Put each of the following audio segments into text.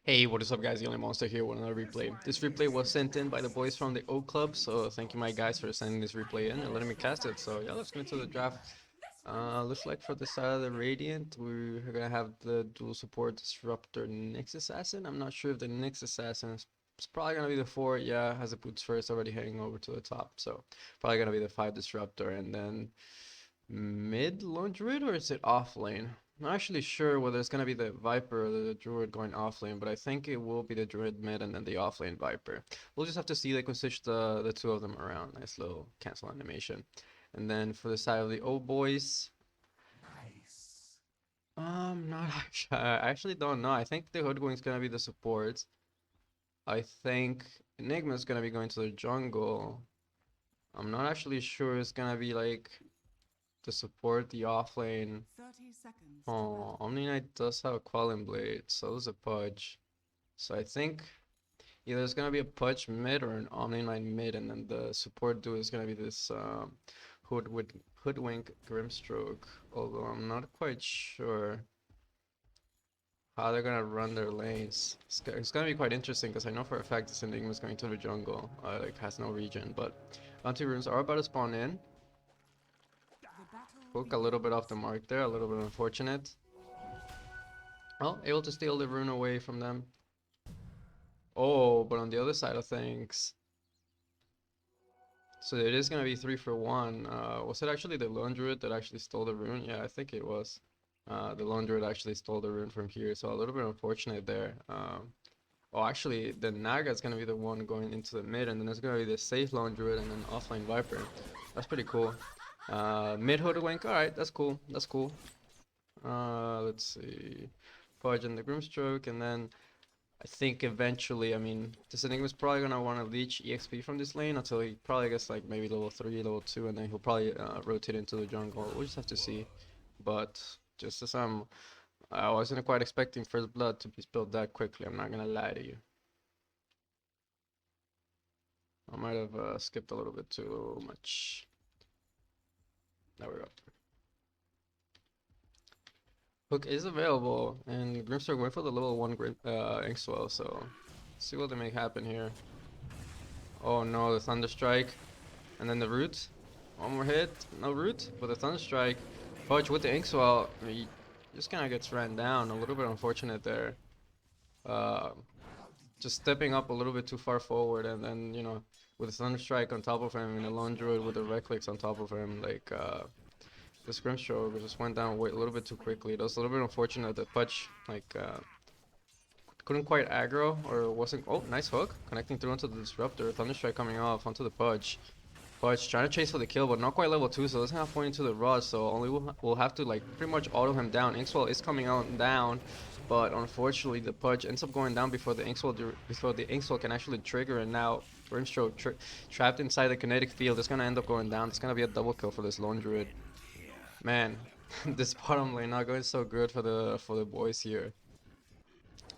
Hey, what is up guys, the only monster here with another replay. This replay was sent in by the boys from the O Club, so thank you my guys for sending this replay in and letting me cast it. So yeah, let's get into the draft. Looks like for the side of the Radiant, we're gonna have the dual support Disruptor Nyx Assassin. I'm not sure if the Nyx Assassin is it's probably gonna be the 4, yeah, has the boots first already heading over to the top, so probably gonna be the 5 Disruptor, and then mid lone druid, or is it off lane? I'm not actually sure whether it's gonna be the Viper or the druid going off lane, but I think it will be the druid mid and then the off lane Viper. We'll just have to see. They can switch the two of them around. Nice little cancel animation. And then for the side of the old boys, not actually. I actually don't know. I think the Hoodwink's gonna be the support. I think Enigma's gonna be going to the jungle. I'm not actually sure it's gonna be like to support the offlane. 30 seconds. Oh, Omni Knight does have a Quelling Blade, so does a Pudge. So I think either it's gonna be a Pudge mid or an Omni Knight mid, and then the support duo is gonna be this Hoodwink Grimstroke. Although I'm not quite sure how they're gonna run their lanes. It's gonna be quite interesting because I know for a fact this Enigma is going to the jungle. Like has no region, but bounty runes are about to spawn in. Hook a little bit off the mark there, a little bit unfortunate. Oh, able to steal the rune away from them. Oh, but on the other side of things, so it is gonna be 3 for 1. Was it actually the Lone Druid that actually stole the rune? Yeah, I think it was. The Lone Druid actually stole the rune from here, so a little bit unfortunate there. Oh, actually, the Naga is gonna be the one going into the mid, and then it's gonna be the safe Lone Druid and then offline Viper. That's pretty cool. Mid Hoodwink, alright, that's cool. That's cool. Let's see. Pudge and the Grimstroke, and then I think eventually, I mean, this Enigma's probably gonna want to leech EXP from this lane until he probably gets like maybe level 3, level 2, and then he'll probably rotate into the jungle. We'll just have to see. But just as I wasn't quite expecting First Blood to be spilled that quickly, I'm not gonna lie to you. I might have skipped a little bit too much. There we go. Hook is available, and Grimstroke went for the level 1 Inkswell, so let's see what they make happen here. Oh no, the Thunderstrike. And then the root. One more hit, no root, but the Thunderstrike. Fudge with the Inkswell, he just kind of gets ran down. A little bit unfortunate there. Uh, just stepping up a little bit too far forward, and then, you know, with the Thunderstrike on top of him, and a Lone Druid with the Red Clicks on top of him, like, the Grimstroke just went down a little bit too quickly. It was a little bit unfortunate that Pudge, like, couldn't quite aggro, or wasn't. Oh, nice hook. Connecting through onto the Disruptor. Thunderstrike coming off onto the Pudge. Pudge trying to chase for the kill, but not quite level 2, so doesn't have point into the Rod, so only we'll have to, like, pretty much auto him down. Inkswell is coming out down, but unfortunately the Pudge ends up going down before the Inkswell can actually trigger, and now Grimstroke trapped inside the kinetic field. It's gonna end up going down. It's gonna be a double kill for this Lone Druid. Man, this bottom lane not going so good for the boys here.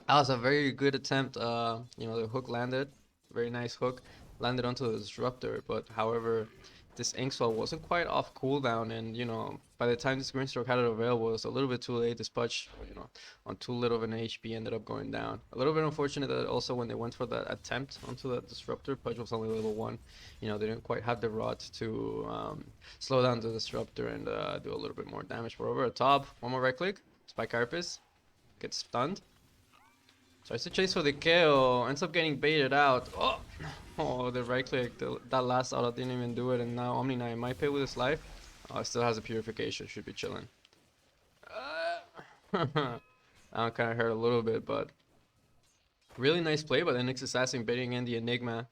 That was a very good attempt. You know, the hook landed, very nice hook, landed onto the disruptor. But however, this Inkswell wasn't quite off cooldown, and you know, by the time this Greenstroke had it available, it was a little bit too late. This Pudge, you know, on too little of an HP, ended up going down. A little bit unfortunate that also when they went for that attempt onto that disruptor, Pudge was only level 1. You know, they didn't quite have the rod to slow down the disruptor and do a little bit more damage. But over the top, one more right click, Spike Carapace gets stunned. Tries to chase for the kill, ends up getting baited out. Oh, oh, the right click, that last auto didn't even do it, and now Omni Knight might pay with his life. Oh, still has a purification, should be chilling. That kind of hurt a little bit, but really nice play by the Nyx Assassin baiting in the Enigma.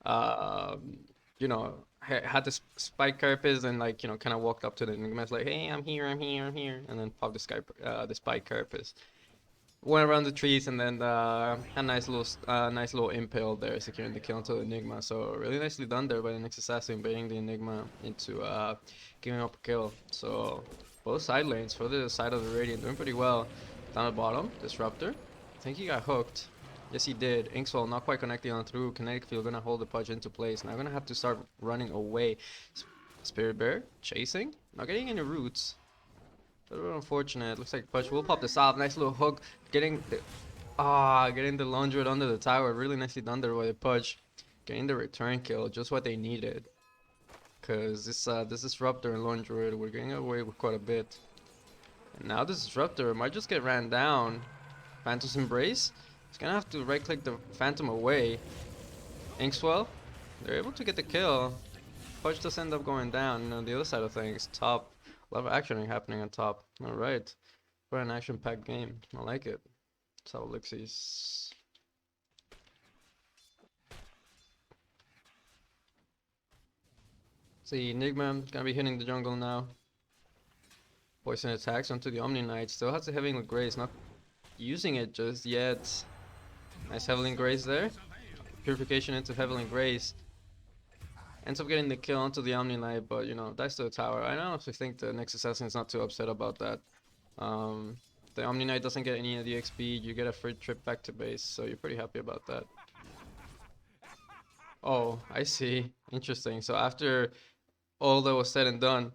You know, had the spike carapace and, like, you know, kind of walked up to the Enigma, like, hey, I'm here, I'm here, I'm here, and then popped the spike carapace. Went around the trees, and then a nice little impale there, securing the kill onto the Enigma. So really nicely done there by the Nyx Assassin, baiting the Enigma into giving up a kill. So both side lanes for the side of the Radiant doing pretty well. Down the bottom, Disruptor. I think he got hooked. Yes, he did. Inkswell not quite connecting on through. Kinetic Field gonna hold the Pudge into place. Now gonna have to start running away. Spirit Bear chasing, not getting any roots. A little unfortunate. Looks like Pudge will pop this off. Nice little hook. Getting the Ah, getting the Lone Druid under the tower. Really nicely done there by the Pudge. Getting the return kill, just what they needed. Because this Disruptor and Lone Druid, we're getting away with quite a bit. And now this Disruptor might just get ran down. Phantom's Embrace. He's gonna have to right click the Phantom away. Inkswell, they're able to get the kill. Pudge does end up going down. And on the other side of things, top. A lot of action happening on top. Alright. Quite an action-packed game. I like it. That's how Elixirs. See, Enigma gonna be hitting the jungle now. Poison attacks onto the Omni Knight. Still has the Heavenly Grace, not using it just yet. Nice Heavenly Grace there. Purification into Heavenly Grace. Ends up getting the kill onto the Omni Knight, but you know, dies to the tower. I honestly think the next assassin is not too upset about that. The Omni Knight doesn't get any of the XP, you get a free trip back to base, so you're pretty happy about that. Oh, I see. Interesting. So after all that was said and done,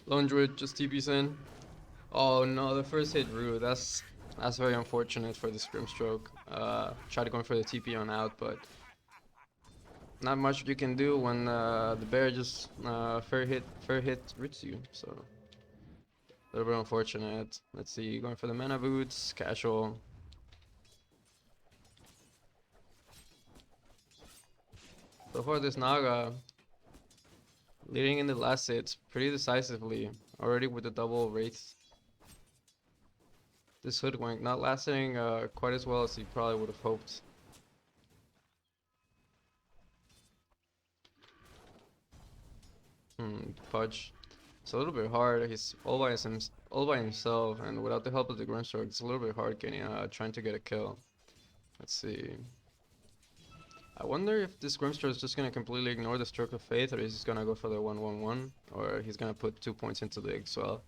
Lone Druid just TP's in. Oh no, the first hit Rue. That's very unfortunate for the Scrimstroke. Tried going for the TP on out, but not much you can do when the bear just fair hit roots you. So a little bit unfortunate. Let's see, going for the mana boots, casual. So far this Naga leading in the last hits pretty decisively, already with the double wraith. This Hoodwink not lasting quite as well as he probably would have hoped. Pudge. It's a little bit hard. He's all by himself, and without the help of the Grimstroke, it's a little bit hard getting trying to get a kill. Let's see. I wonder if this Grimstroke is just gonna completely ignore the Stroke of Faith, or he's gonna go for the 1-1-1, or he's gonna put 2 points into the Inkswell.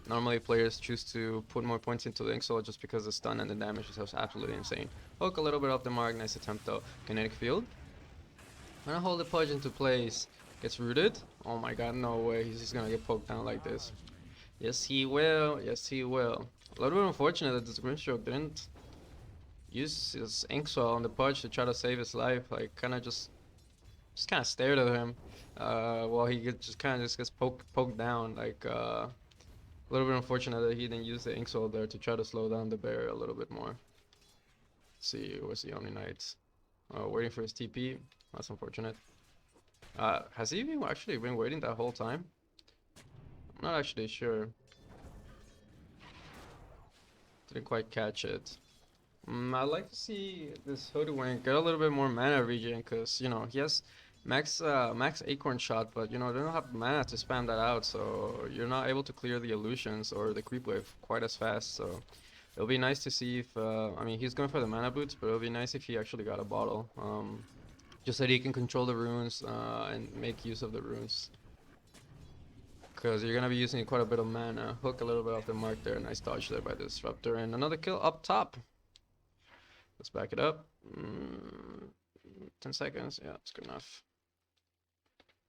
Normally players choose to put more points into the Inkswell just because the stun and the damage is absolutely insane. Hook a little bit off the mark, nice attempt though. Kinetic Field. Gonna hold the Pudge into place. Gets rooted. Oh my god, no way. He's just gonna get poked down like this. Yes, he will. Yes, he will. A little bit unfortunate that this Grimstroke didn't use his Inkswell on the Pudge to try to save his life. Like, kind of just kind of stared at him while he just gets poked down. Like, a little bit unfortunate that he didn't use the Inkswell there to try to slow down the bear a little bit more. Let's see, where's the Omni Knight? Waiting for his TP. That's unfortunate. Has he actually been waiting that whole time? I'm not actually sure. Didn't quite catch it. I'd like to see this Hoodwink get a little bit more mana regen, because, you know, he has max Acorn Shot, but, you know, they don't have mana to spam that out, so you're not able to clear the illusions or the creep wave quite as fast, so it'll be nice to see if, I mean, he's going for the mana boots, but it'll be nice if he actually got a bottle. Just that he can control the runes and make use of the runes. Because you're going to be using quite a bit of mana. Hook a little bit off the mark there. Nice dodge there by the Disruptor. And another kill up top. Let's back it up. 10 seconds. Yeah, that's good enough.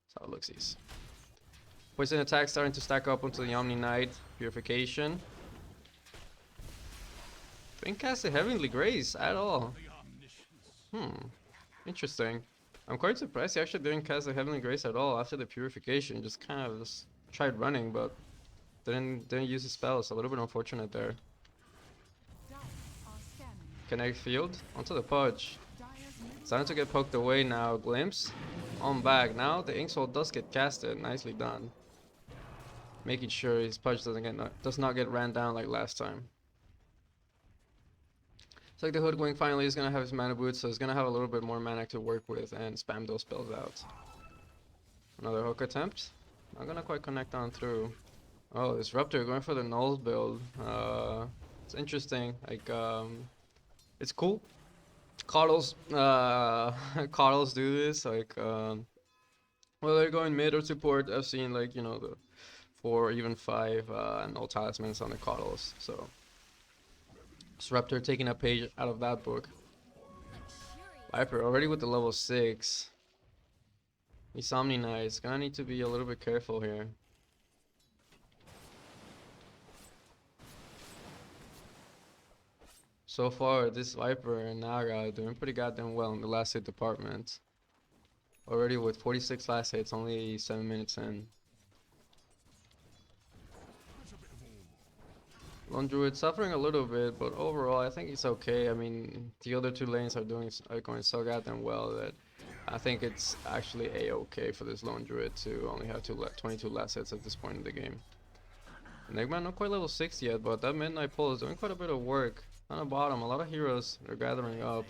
That's how it looks. Poison attack starting to stack up onto the Omni Knight. Purification. Didn't cast a Heavenly Grace at all. Interesting. I'm quite surprised he actually didn't cast a Heavenly Grace at all after the Purification. Just kind of just tried running, but didn't use his spells. A little bit unfortunate there. Kinetic Field onto the Pudge. Starting to get poked away now. Glimpse on back. Now the Inkswell does get casted. Nicely done. Making sure his Pudge does not get ran down like last time. It's like the Hoodwink finally is gonna have his mana boots, so he's gonna have a little bit more mana to work with and spam those spells out. Another hook attempt. Not gonna quite connect on through. Oh, Disruptor going for the Nulls build. It's interesting. Like, it's cool. Coddles do this. Like, well, they're going mid or support. I've seen, like, you know, the 4 or even 5 Null Talismans on the Coddles. So Disruptor taking a page out of that book. Viper already with the level 6. These Omni Knights gonna need to be a little bit careful here. So far, this Viper and Naga are doing pretty goddamn well in the last hit department. Already with 46 last hits, only 7 minutes in. Lone Druid suffering a little bit, but overall I think he's okay. I mean, the other two lanes are going so goddamn well that I think it's actually a-okay for this Lone Druid to only have 22 last hits at this point in the game. Enigma not quite level 6 yet, but that Midnight Pole is doing quite a bit of work. On the bottom, a lot of heroes are gathering up.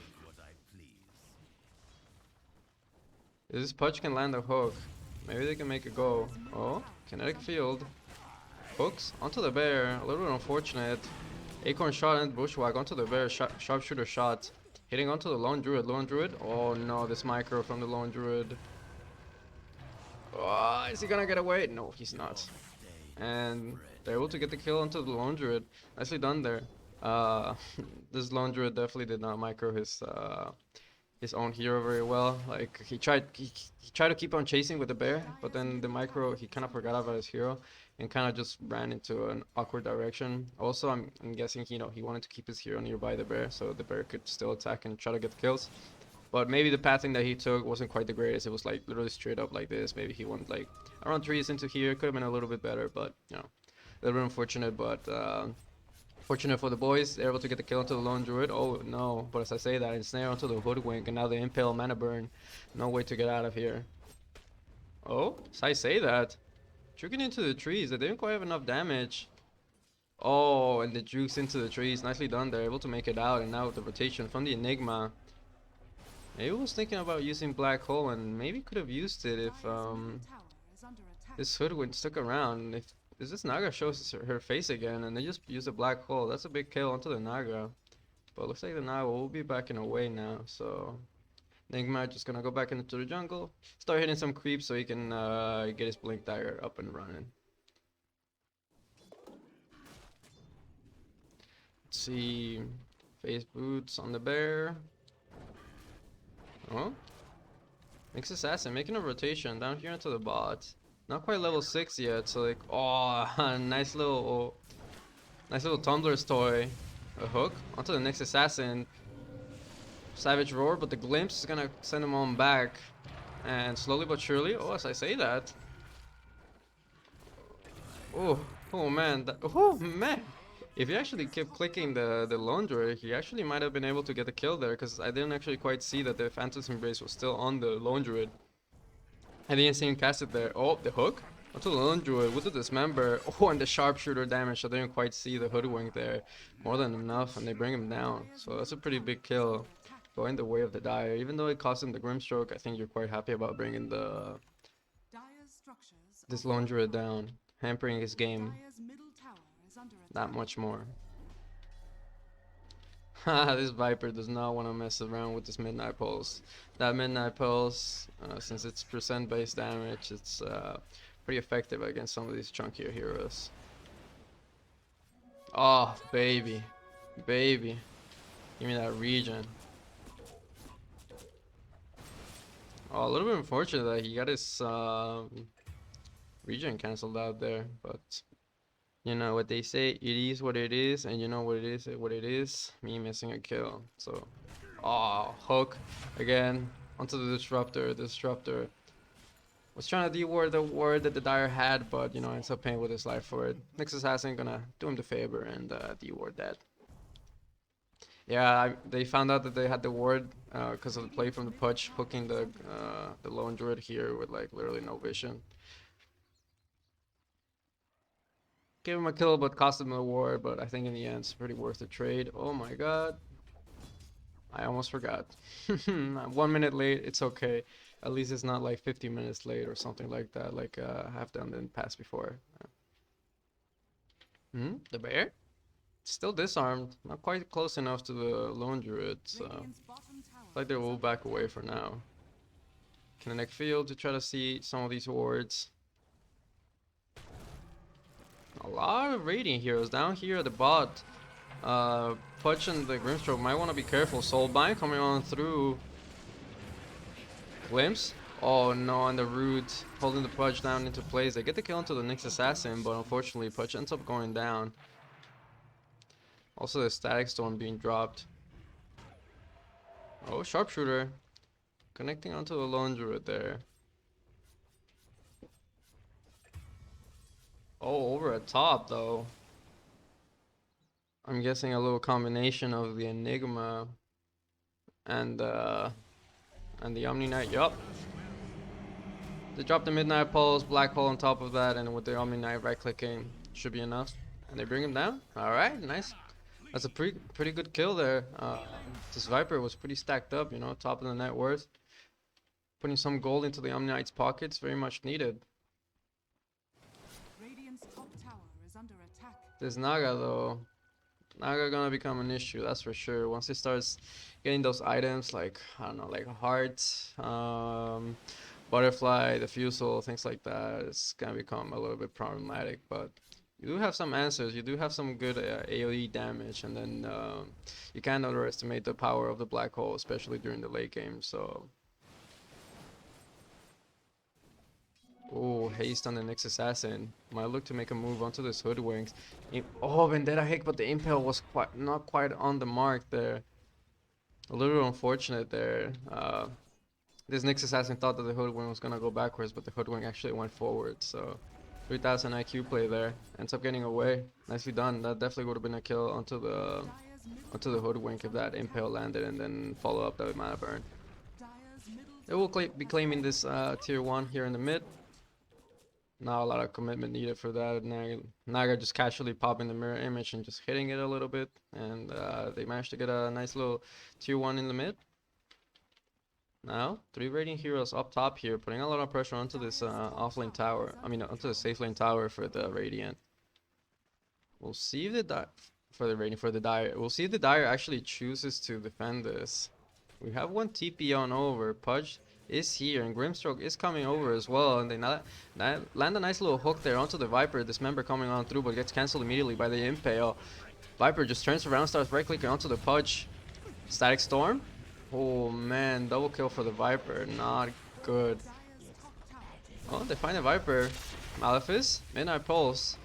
This Pudge can land a hook. Maybe they can make it go. Oh, kinetic field. Hooks onto the bear. A little bit unfortunate. Acorn shot and bushwhack onto the bear. Sharpshooter shot. Hitting onto the Lone Druid. Lone Druid. Oh no, this micro from the Lone Druid. Oh, is he gonna get away? No, he's not. And they're able to get the kill onto the Lone Druid. Nicely done there. This Lone Druid definitely did not micro his own hero very well. Like he tried to keep on chasing with the bear, but then the micro he kind of forgot about his hero and kind of just ran into an awkward direction. Also, I'm guessing he wanted to keep his hero nearby the bear, so the bear could still attack and try to get kills. But maybe the pathing that he took wasn't quite the greatest. It was like literally straight up like this. Maybe he went like around trees into here. Could have been a little bit better, but a little bit unfortunate. But fortunate for the boys, they're able to get the kill onto the Lone Druid. Oh no, but as I say that, ensnare onto the Hoodwink, and now the Impale Mana Burn. No way to get out of here. Oh, as I say that, juking into the trees, they didn't quite have enough damage. Oh, and the jukes into the trees, nicely done. They're able to make it out, and now with the rotation from the Enigma. Maybe was thinking about using Black Hole, and maybe could have used it if this Hoodwink stuck around. If this Naga shows her face again, and they just use a Black Hole, that's a big kill onto the Naga. But looks like the Naga will be backing away now, so Enigma just gonna go back into the jungle, start hitting some creeps so he can get his Blink Dagger up and running. Let's see, face boots on the bear. Oh, Mixed Assassin making a rotation down here into the bot. Not quite level 6 yet, so like, oh, nice little Tumbler's toy. A hook onto the next Assassin. Savage Roar, but the Glimpse is gonna send him on back. And slowly but surely, oh, as I say that. Oh man, oh man. If he actually kept clicking the Lone Druid, he actually might have been able to get the kill there, because I didn't actually quite see that the Phantom's Embrace was still on the Lone Druid. I didn't see him cast it there. Oh, the hook onto the Lone Druid with the Dismember. Oh, and the Sharpshooter damage. I didn't quite see the Hoodwink there. More than enough, and they bring him down. So that's a pretty big kill. Going the way of the Dire. Even though it cost him the Grimstroke, I think you're quite happy about bringing this Lone Druid down, hampering his game that much more. This Viper does not want to mess around with this Midnight Pulse. That Midnight Pulse, since it's percent base damage, it's pretty effective against some of these chunkier heroes. Oh, baby. Baby. Give me that regen. Oh, a little bit unfortunate that he got his regen cancelled out there, but you know what they say, it is what it is, and you know what it is, me missing a kill. So, oh, hook again onto the Disruptor. The Disruptor was trying to deward the ward that the Dire had, but ends up paying with his life for it. Next Assassin gonna do him the favor and deward that. Yeah, they found out that they had the ward because of the play from the Pudge, hooking the Lone Druid here with like literally no vision. Gave him a kill, but cost him a ward. But I think in the end, it's pretty worth the trade. Oh my god, I almost forgot. 1 minute late, it's okay. At least it's not like 50 minutes late or something like that, like I've done in the past before. The bear? Still disarmed. Not quite close enough to the Lone Druid, so like they will back away for now. Kinetic Field to try to see some of these wards. A lot of Radiant heroes down here at the bot. Pudge and the Grimstroke might want to be careful. Soulbind coming on through. Glimpse. Oh no, and the Root holding the Pudge down into place. They get the kill into the next Assassin, but unfortunately Pudge ends up going down. Also the static storm being dropped. Oh, sharpshooter. Connecting onto the lone druid there. Oh, over at top though. I'm guessing a little combination of the Enigma and the Omni Knight. Yup. They drop the Midnight Pulse, Black Hole on top of that, and with the Omni Knight right clicking should be enough. And they bring him down. Alright, nice. That's a pretty good kill there. This Viper was pretty stacked up, you know, top of the net worth. Putting some gold into the Omni Knight's pockets, very much needed. Radiant's top tower is under attack. This Naga though, Naga gonna become an issue, that's for sure. Once he starts getting those items like, I don't know, like heart, butterfly, diffusal, things like that, it's gonna become a little bit problematic. But you do have some answers, you do have some good AoE damage, and then you can't underestimate the power of the black hole, especially during the late game. So, oh, haste on the next assassin. Might look to make a move onto this hoodwinks. Oh, Vendetta hit, but the impale was not quite on the mark there. A little unfortunate there. This next assassin thought that the hoodwink was gonna go backwards, but the hoodwink actually went forward. So 3000 IQ play there. Ends up getting away. Nicely done. That definitely would have been a kill onto the hoodwink if that impale landed, and then follow up that with mana burn. They will be claiming this tier 1 here in the mid. Not a lot of commitment needed for that. Naga just casually popping the mirror image and just hitting it a little bit, and they managed to get a nice little tier 1 in the mid. Now 3 radiant heroes up top here, putting a lot of pressure onto this offlane tower. I mean, onto the safe lane tower for the radiant. We'll see if the dire. We'll see if the dire actually chooses to defend this. We have one TP on over. Pudge is here, and Grimstroke is coming over as well, and they land a nice little hook there onto the Viper. Dismember coming on through, but gets cancelled immediately by the impale. Viper just turns around, starts right clicking onto the Pudge. Static Storm. Oh man, double kill for the Viper. Not good. Oh, they find the Viper. Malefice, Midnight Pulse.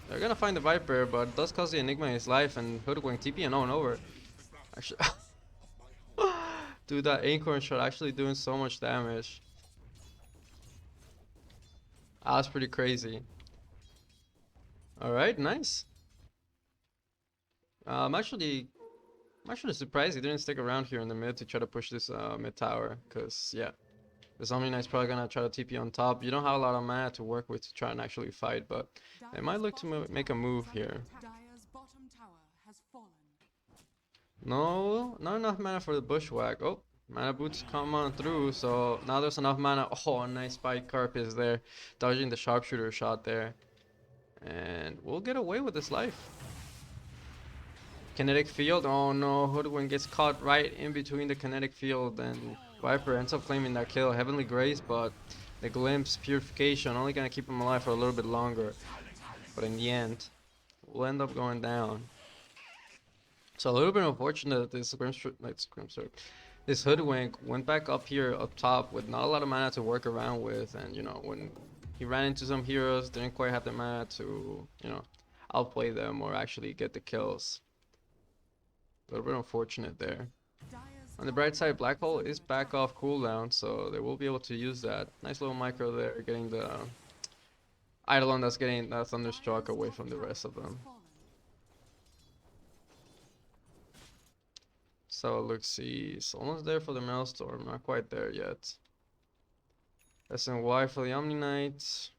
They're gonna find the Viper, but it does cost the Enigma his life, and Hoodwink TP and on over. Actually, dude, that Acorn shot actually doing so much damage. That's pretty crazy. Alright, nice. I'm actually surprised he didn't stick around here in the mid to try to push this mid tower, because yeah, this Omni Knight's probably gonna try to TP on top. You don't have a lot of mana to work with to try and actually fight, but they might look to make a move here. No, not enough mana for the bushwhack. Oh, mana boots come on through, so now there's enough mana. Oh, a nice spike carp is there, dodging the sharpshooter shot there, and we'll get away with this life. Kinetic field. Oh no, Hoodwink gets caught right in between the kinetic field, and Viper ends up claiming that kill. Heavenly Grace, but the glimpse, purification, only gonna keep him alive for a little bit longer. But in the end, we'll end up going down. So a little bit unfortunate that this Hoodwink went back up here up top with not a lot of mana to work around with, and you know, when he ran into some heroes, didn't quite have the mana to, you know, outplay them or actually get the kills. A little bit unfortunate there. On the bright side, Black Hole is back off cooldown, so they will be able to use that. Nice little micro there, getting the Eidolon that's getting that Thunderstruck away from the rest of them. So let's see, it's almost there for the Maelstrom, not quite there yet. SNY for the Omni Knight.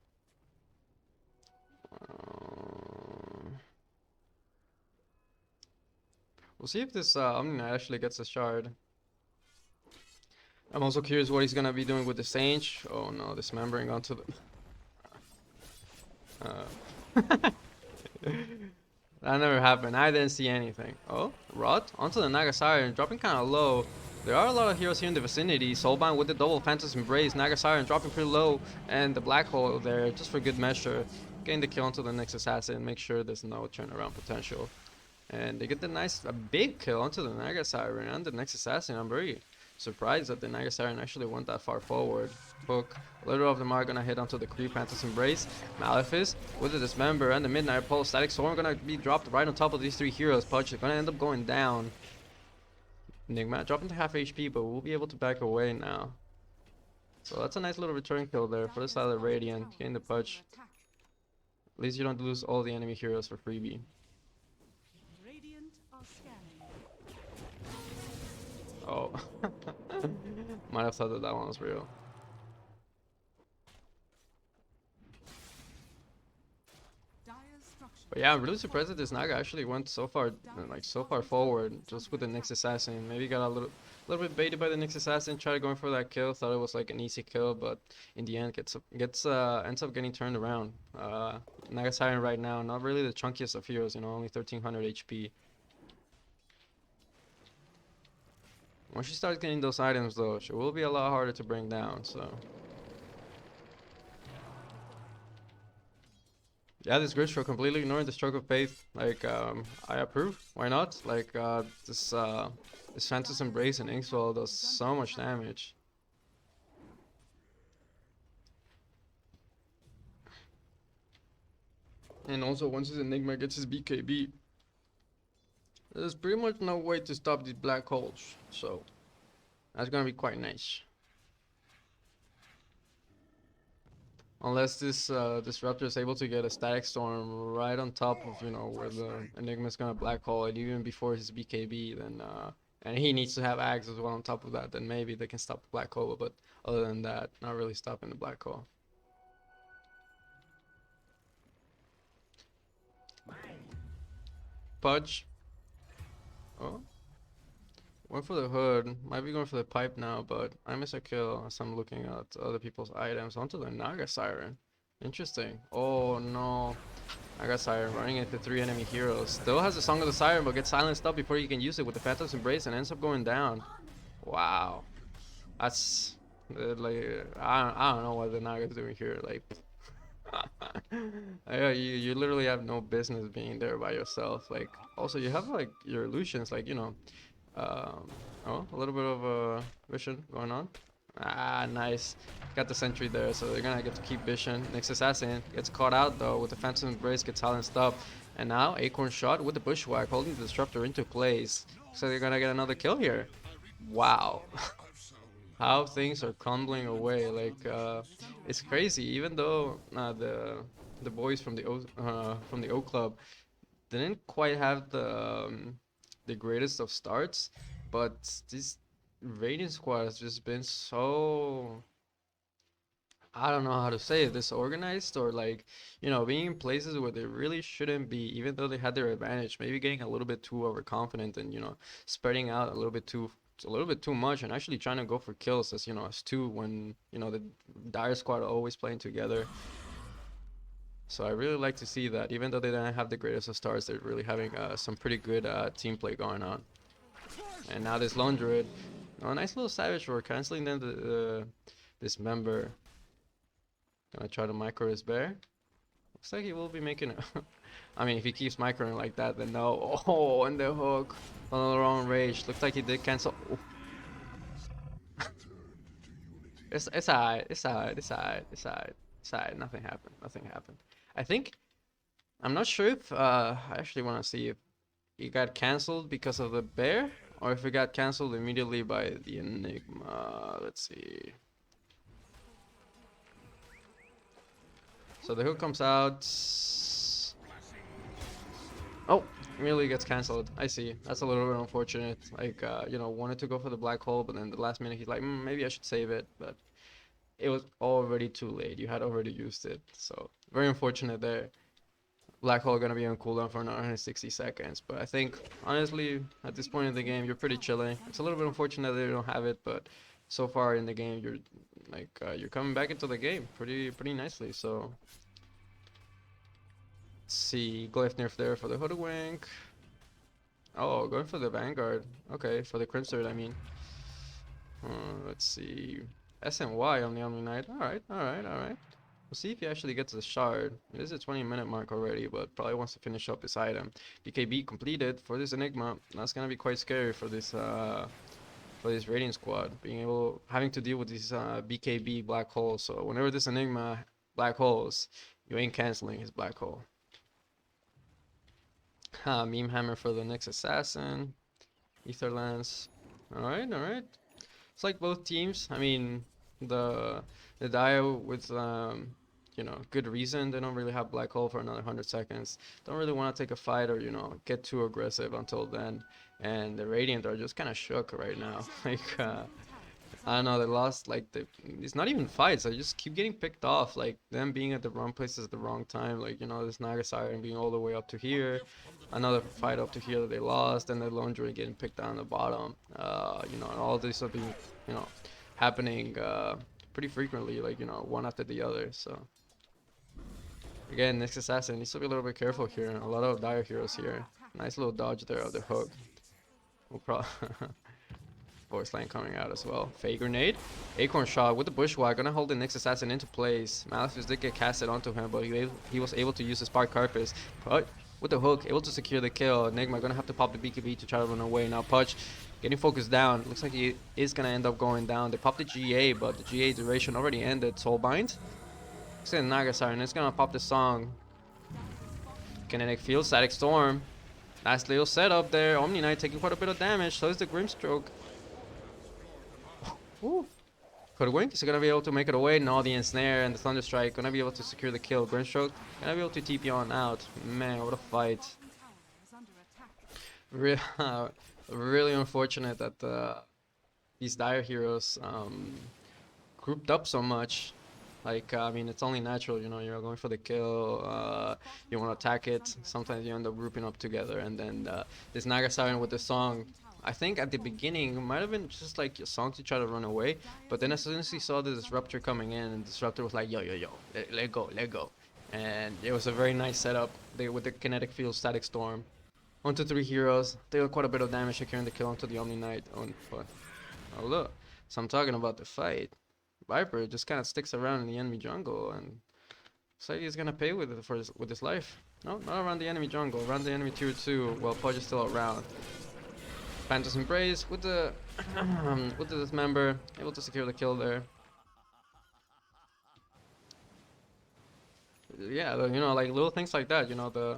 We'll see if this Omni Knight actually gets a shard. I'm also curious what he's gonna be doing with the Sage. Oh no, dismembering onto the... That never happened. I didn't see anything. Oh, Rot onto the Nagasarian, dropping kind of low. There are a lot of heroes here in the vicinity. Soulbound with the double Phantom's Embrace. Nagasarian dropping pretty low, and the Black Hole there just for good measure. Getting the kill onto the next assassin. Make sure there's no turnaround potential. And they get the nice, a big kill onto the Nagasarian and the next assassin. I'm very surprised that the Naga Siren actually went that far forward. Hook, a little of them are gonna hit onto the creep, Panthers Embrace, Malefice with the Dismember and the Midnight Pulse. Static Storm gonna be dropped right on top of these three heroes. Pudge is gonna end up going down. Enigma dropping to half HP, but we'll be able to back away now. So that's a nice little return kill there for the side of the Radiant, getting the Pudge. At least you don't lose all the enemy heroes for freebie. Radiant are scanning. Oh. Might have thought that that one was real. But yeah, I'm really surprised that this Naga actually went so far, like so far forward, just with the Nyx Assassin. Maybe got a little bit baited by the Nyx Assassin, tried going for that kill, thought it was like an easy kill, but in the end ends up getting turned around. Naga Siren right now, not really the chunkiest of heroes, you know, only 1300 HP. Once she starts getting those items though, she will be a lot harder to bring down, so. Yeah, this Gridstro completely ignoring the Stroke of Faith. Like, I approve. Why not? Like, this Phantom's Embrace and Inkswell does so much damage. And also, once his Enigma gets his BKB, there's pretty much no way to stop these black holes. So, that's gonna be quite nice. Unless this Disruptor is able to get a Static Storm right on top of, you know, where the Enigma's gonna black hole it even before his BKB, then and he needs to have Ags as well on top of that, then maybe they can stop the black hole, but other than that, not really stopping the black hole. Pudge. Oh. Went for the hood, might be going for the pipe now, but I miss a kill as I'm looking at other people's items onto the Naga Siren. Interesting. Oh no. Naga Siren running into 3 enemy heroes. Still has the Song of the Siren, but gets silenced up before he can use it with the Phantom's Embrace and ends up going down. Wow. That's like, I don't know what the Naga's doing here. Like, you literally have no business being there by yourself. Like, also you have like your illusions, like, you know. Oh, a little bit of vision going on. Ah, nice. Got the sentry there, so they're gonna get to keep vision. Nyx Assassin gets caught out though with the Phantom Embrace, gets silenced up. And now Acorn Shot with the Bushwhack holding the Disruptor into place. So they're gonna get another kill here. Wow. How things are crumbling away. Like, it's crazy. Even though the boys from the O Club didn't quite have the greatest of starts, but this Radiant squad has just been so, I don't know how to say it, disorganized, or like, you know, being in places where they really shouldn't be, even though they had their advantage, maybe getting a little bit too overconfident and, you know, spreading out a little bit too much and actually trying to go for kills as, you know, as two, when, you know, the Dire squad are always playing together. So I really like to see that, even though they don't have the greatest of stars, they're really having some pretty good team play going on. And now this Lone Druid, oh, a nice little Savage Roar, canceling then this member. Gonna try to micro his bear. Looks like he will be making it. I mean, if he keeps microing like that, then no. Oh, and the hook on the wrong rage. Looks like he did cancel. Oh. It's alright. Nothing happened. I think, I'm not sure if I actually want to see if he got cancelled because of the bear or if it got cancelled immediately by the Enigma. Let's see. So the hook comes out. Oh, immediately gets cancelled. I see. That's a little bit unfortunate. Like, you know, wanted to go for the black hole, but then the last minute he's like, maybe I should save it, but it was already too late. You had already used it. So very unfortunate there. Black hole gonna be on cooldown for another 160 seconds. But I think, honestly, at this point in the game, you're pretty chilling. It's a little bit unfortunate that they don't have it, but so far in the game, you're like you're coming back into the game pretty nicely. So let's see, Glyph nerf there for the Hoodwink. Oh, going for the Vanguard. Okay, for the Crimson, I mean. Let's see. SNY on the Omni Knight. Alright. We'll see if he actually gets the shard. It is a 20-minute mark already, but probably wants to finish up his item. BKB completed for this Enigma. That's gonna be quite scary for this for this Radiant squad, having to deal with these BKB black holes. So whenever this Enigma black holes, you ain't canceling his black hole. Meme hammer for the next assassin. Ether lance. Alright, alright. It's like both teams. I mean, the Dire with you know, good reason. They don't really have black hole for another 100 seconds. Don't really want to take a fight or, you know, get too aggressive until then. And the Radiant are just kind of shook right now. Like, I don't know, they lost, like, it's not even fights. They just keep getting picked off. Like, them being at the wrong places at the wrong time. Like, you know, this Naga Siren being all the way up to here. Another fight up to here that they lost. And the Lone Druid getting picked down the bottom. You know, and all this have been, you know, happening pretty frequently. Like, you know, one after the other. So, again, next assassin needs to be a little bit careful here. A lot of Dire heroes here. Nice little dodge there of the hook. We'll probably... Voice line coming out as well. Fake grenade. Acorn shot with the bushwhack. Gonna hold the next assassin into place. Malphus did get casted onto him, but he was able to use his spark carpus. But with the hook, able to secure the kill. Enigma gonna have to pop the BKB to try to run away. Now Pudge getting focused down. Looks like he is gonna end up going down. They popped the GA, but the GA duration already ended. Soulbind. Looks like Naga Siren is gonna pop the song. Kinetic Field, Static Storm. Nice little setup there. Omni Knight taking quite a bit of damage. So is the Grimstroke. Ooh. Hoodwink is gonna be able to make it away. No, the Ensnare and the Thunderstrike gonna be able to secure the kill. Grimstroke gonna be able to TP on out. Man, what a fight. Really unfortunate that these Dire heroes grouped up so much. Like, I mean, it's only natural, you know, you're going for the kill, you want to attack it. Sometimes you end up grouping up together. And then this Naga Siren with the song, I think at the beginning, it might have been just like a song to try to run away. But then as soon as he saw the Disruptor coming in, and Disruptor was like, yo, let go. And it was a very nice setup with the Kinetic Field, Static Storm. 1 to 3 heroes. They got quite a bit of damage securing the kill onto the Omni Knight. Oh, look. So I'm talking about the fight. Viper just kind of sticks around in the enemy jungle, and looks like he's gonna pay with it with his life. No, not around the enemy jungle, around the enemy tier 2. While Pudge is still around. Phantom's Embrace with the with the Dismember, able to secure the kill there. Yeah, you know, like little things like that. You know, the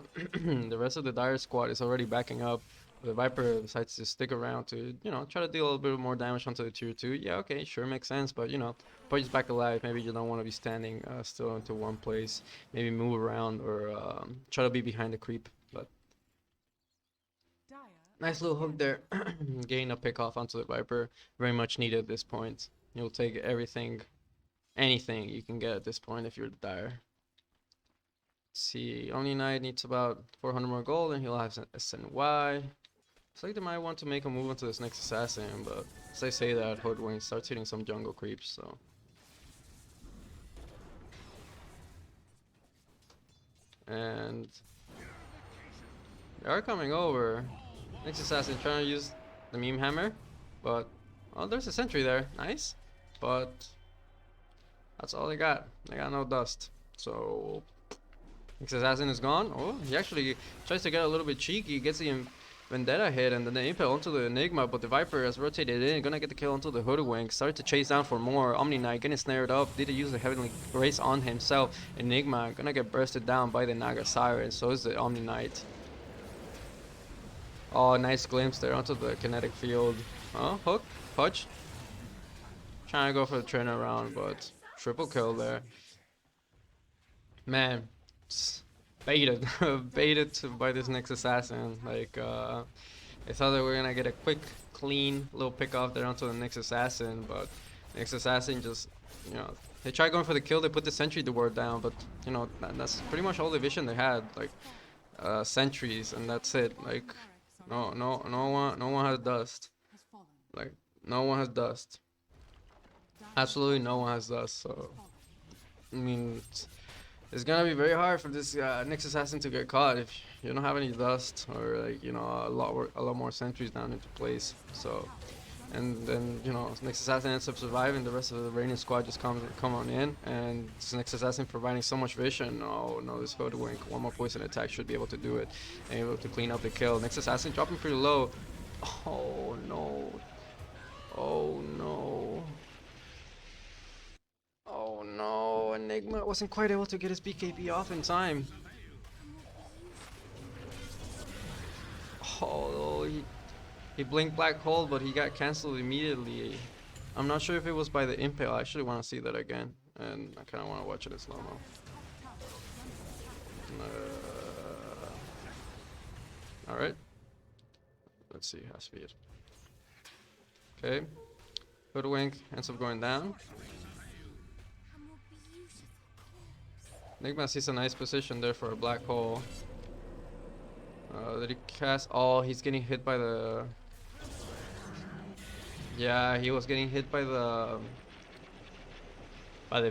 the rest of the Dire squad is already backing up. The Viper decides to stick around to, you know, try to deal a little bit more damage onto the tier 2. Yeah, okay, sure, makes sense. But, you know, Pudge is back alive. Maybe you don't want to be standing still into one place. Maybe move around or try to be behind the creep. But nice little hook there. Getting a pick off onto the Viper. Very much needed at this point. You'll take anything you can get at this point if you're the Dire. Let's see, Omni Knight needs about 400 more gold and he'll have SNY. Looks like they might want to make a move into this next assassin, but as I say that, Hoodwink starts hitting some jungle creeps, so. And they are coming over. Next assassin trying to use the meme hammer, but oh, there's a sentry there. Nice, but that's all they got. They got no dust. So next assassin is gone. Oh, he actually tries to get a little bit cheeky. Gets the Vendetta hit and then the impel onto the Enigma, but the Viper has rotated in, gonna get the kill onto the Hoodwink. Started to chase down for more. Omni Knight getting snared up. Did use the Heavenly Grace on himself. Enigma gonna get bursted down by the Naga Siren. So is the Omni Knight. Oh, nice glimpse there onto the Kinetic Field. Oh, hook, Pudge. Trying to go for the turnaround, but triple kill there. Man, baited, baited by this next assassin. Like, I thought that we were gonna get a quick, clean little pick off there onto the next assassin, but next assassin just, you know, they tried going for the kill. They put the sentry ward down, but you know that's pretty much all the vision they had. Like, sentries, and that's it. Like, no one has dust. Like, no one has dust. Absolutely no one has dust. So, I mean, it's gonna be very hard for this next assassin to get caught if you don't have any dust or, like, you know, a lot more sentries down into place. So, and then, you know, next assassin ends up surviving. The rest of the Radiant squad just come on in, and this next assassin providing so much vision. Oh no, this Hoodwink, one more poison attack should be able to do it and able to clean up the kill. Next assassin dropping pretty low. Oh no. Oh no. Oh no, Enigma wasn't quite able to get his BKB off in time. Oh, he blinked black hole, but he got cancelled immediately. I'm not sure if it was by the impale. I actually want to see that again, and I kind of want to watch it in slow mo. All right. Let's see half speed. Okay. Hoodwink ends up going down. Enigma sees a nice position there for a black hole. Did he cast? Oh, he's getting hit by the. Yeah, he was getting hit by the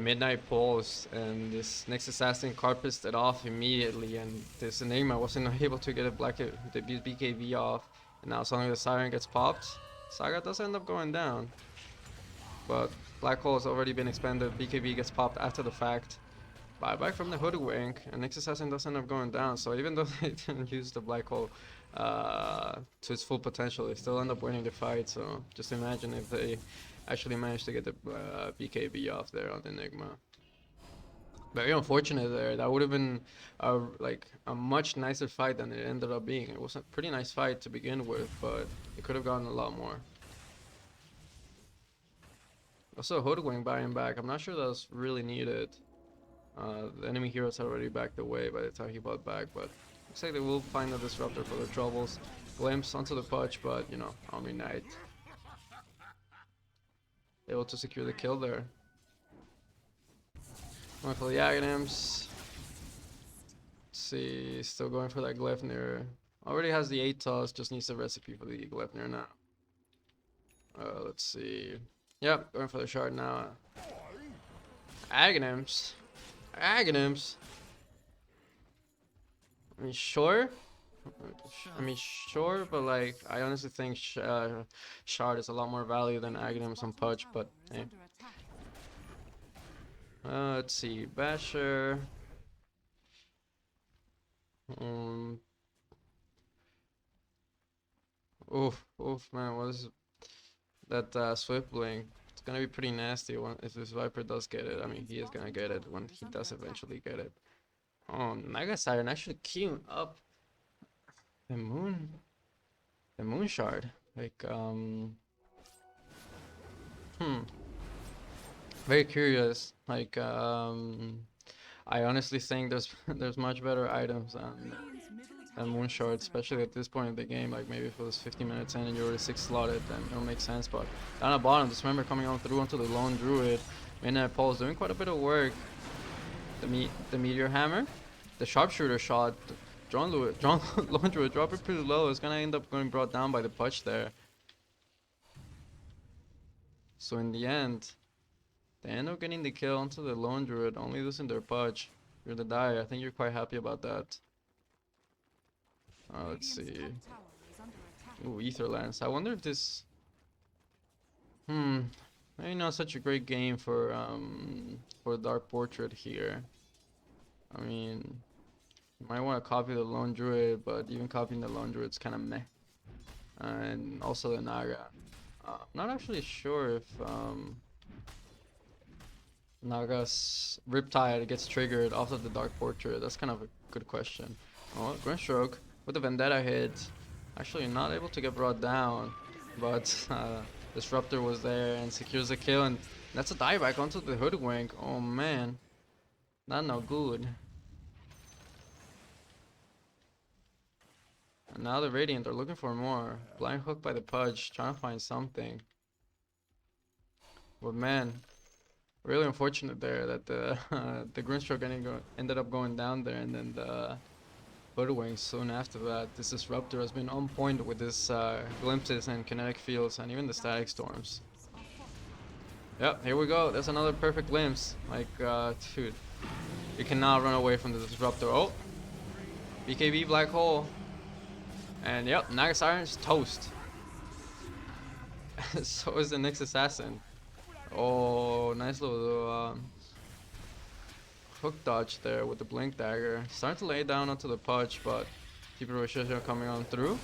midnight pulse, and this next assassin carpets it off immediately, and this Enigma wasn't able to get the BKB off, and now suddenly the Siren gets popped. Saga does end up going down, but Black Hole has already been expended. BKB gets popped after the fact. Buyback from the Hoodwink, and next assassin does end up going down, so even though they didn't use the Black Hole to its full potential, they still end up winning the fight. So just imagine if they actually managed to get the BKB off there on the Enigma. Very unfortunate there. That would have been like a much nicer fight than it ended up being. It was a pretty nice fight to begin with, but it could have gotten a lot more. Also, Hoodwink buying back. I'm not sure that was really needed. The enemy heroes already backed away by the time he bought back, but looks like they will find a disruptor for their troubles. Glimpse onto the punch, but you know, Omni Knight able to secure the kill there. Going for the Aghanims. Let's see, still going for that Gleipnir. Already has the 8 toss, just needs the recipe for the Gleipnir now. Let's see. Yep, going for the shard now. Aghanims. Aghanims. I mean, sure. Sure, but like, I honestly think shard is a lot more value than Aghanims on Pudge, but hey. Let's see, Basher. Oof, man, what is that Swift Blink? It's gonna be pretty nasty if this Viper does get it. I mean, he is gonna get it when he does eventually get it. Oh, Mega Siren actually queuing up the moon shard. Like, very curious. Like, I honestly think there's much better items than moon shard, especially at this point in the game. Like maybe if it was 50 minutes in and you're already 6 slotted, then it'll make sense. But down at bottom, Dismember coming on through onto the lone druid. Midnight Pulse doing quite a bit of work. The meteor hammer, the sharpshooter shot. Lone druid drop it pretty low. It's gonna end up getting brought down by the punch there. So in the end, they end up getting the kill onto the lone druid, only losing their punch. You're the die. I think you're quite happy about that. Let's see. Ooh, Etherlands. I wonder if this. Maybe not such a great game for Dark Portrait here. I mean, you might want to copy the lone druid, but even copying the lone druid is kind of meh. And also the Naga. I'm not actually sure if Naga's Riptide gets triggered off of the Dark Portrait. That's kind of a good question. Oh, Grimstroke with the Vendetta hit. Actually not able to get brought down, but Disruptor was there and secures the kill, and that's a dieback onto the Hoodwink. Oh man, not no good. And now the Radiant are looking for more. Blind hook by the Pudge, trying to find something. But man, really unfortunate there that the the Grimstroke ended up going down there, and then the Hoodwink soon after that. This Disruptor has been on point with his glimpses and kinetic fields and even the static storms. Yep, here we go. That's another perfect glimpse. Like, dude, you cannot run away from the Disruptor. Oh, BKB Black Hole. And yep, Naga Siren's toast. So is the next assassin. Oh, nice little hook dodge there with the blink dagger. Starting to lay down onto the punch, but Keeper Roshisha coming on through.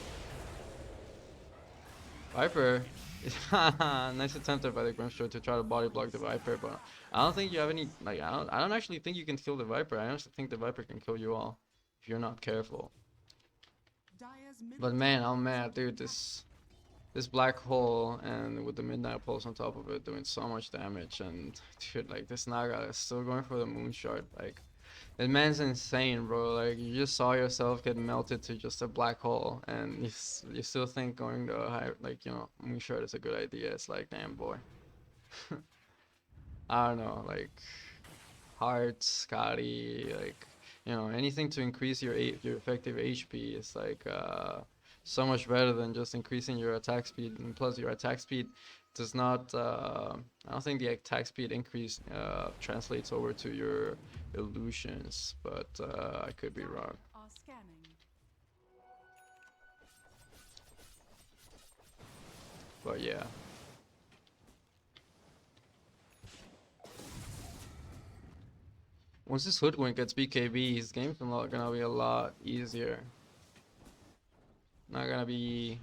Viper Nice attempted by the Grimster to try to body block the Viper, but I don't think you have any, like, I don't actually think you can kill the Viper. I honestly think the Viper can kill you all if you're not careful. Dire's middle But man, tower I'm is mad, under dude. attack. This black hole and with the midnight pulse on top of it doing so much damage, and dude, like this Naga is still going for the moon shard. Like, that man's insane, bro. Like, you just saw yourself get melted to just a black hole, and you still think going to a high, like, moon shard is a good idea. It's like, damn, boy. I don't know, like, Heart, Scotty, like, anything to increase your effective HP is like so much better than just increasing your attack speed. And plus, your attack speed does not. I don't think the attack speed increase translates over to your illusions, but I could be wrong. Are scanning. But yeah. Once this Hoodwink gets BKB, his game's gonna be a lot easier. Nobody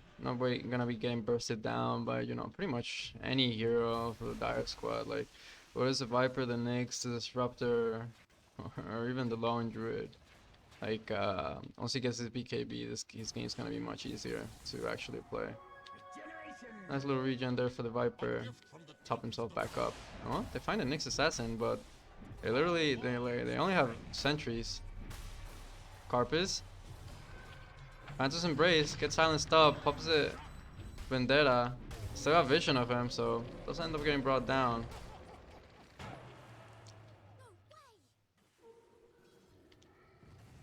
gonna be getting bursted down by, pretty much any hero of the Dire squad. Like, whether it's the Viper, the Nyx, the Disruptor, or even the Lone Druid. Like, once he gets his BKB, his game's gonna be much easier to actually play. Nice little regen there for the Viper. Top himself back up. Oh, they find a Nyx assassin, but they only have sentries. Carpus. Phantom's Embrace, gets silenced up, pops it. Vendetta. Still got vision of him, so doesn't end up getting brought down.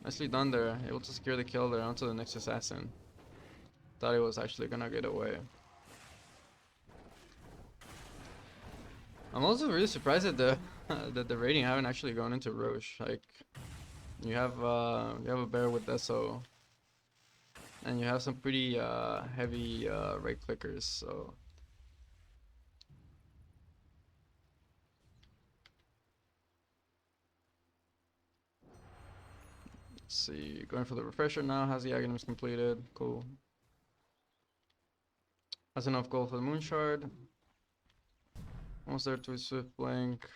Nicely done there. Able to secure the kill there onto the next assassin. Thought he was actually gonna get away. I'm also really surprised that the rating haven't actually gone into Roche. Like, you have a bear with Deso. And you have some pretty heavy right clickers, so let's see. Going for the refresher now. Has the items completed? Cool. Has enough gold for the moon shard. Almost there to a swift blink.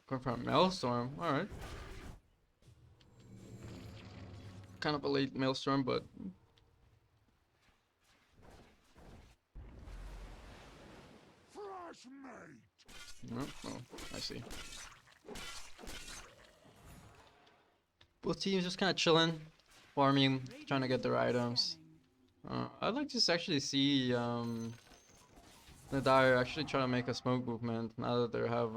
Going for a maelstrom. All right. Kind of a late maelstrom, but oh, I see. Both teams just kind of chilling, farming, trying to get their items. I'd like to actually see the Dire actually try to make a smoke movement now that they have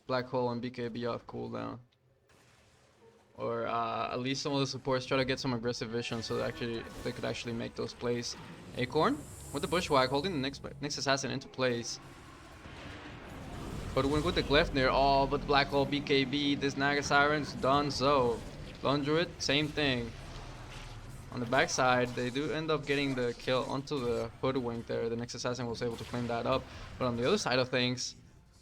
Black Hole and BKB off cooldown. Or at least some of the supports try to get some aggressive vision so that they could actually make those plays. Acorn with the Bushwhack holding the next assassin into place. But with the Gleipnir, oh, but Black Hole BKB, this Naga Siren's done so. Lone Druid, same thing. On the backside, they do end up getting the kill onto the Hoodwink there. The next assassin was able to claim that up. But on the other side of things,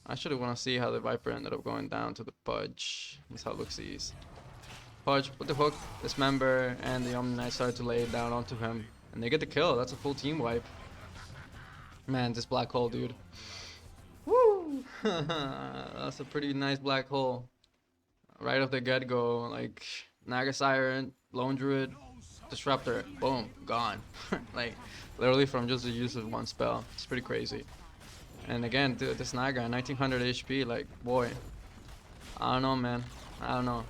I actually want to see how the Viper ended up going down to the Pudge. That's how it looks easy. Pudge with the hook, dismember, and the Omni Knight started to lay it down onto him. And they get the kill. That's a full team wipe. Man, this Black Hole, dude. Woo! That's a pretty nice Black Hole. Right off the get-go, like, Naga Siren, Lone Druid, Disruptor, boom, gone. Like, literally from just the use of one spell. It's pretty crazy. And again, dude, this Naga, 1900 HP, like, boy. I don't know, man. I don't know.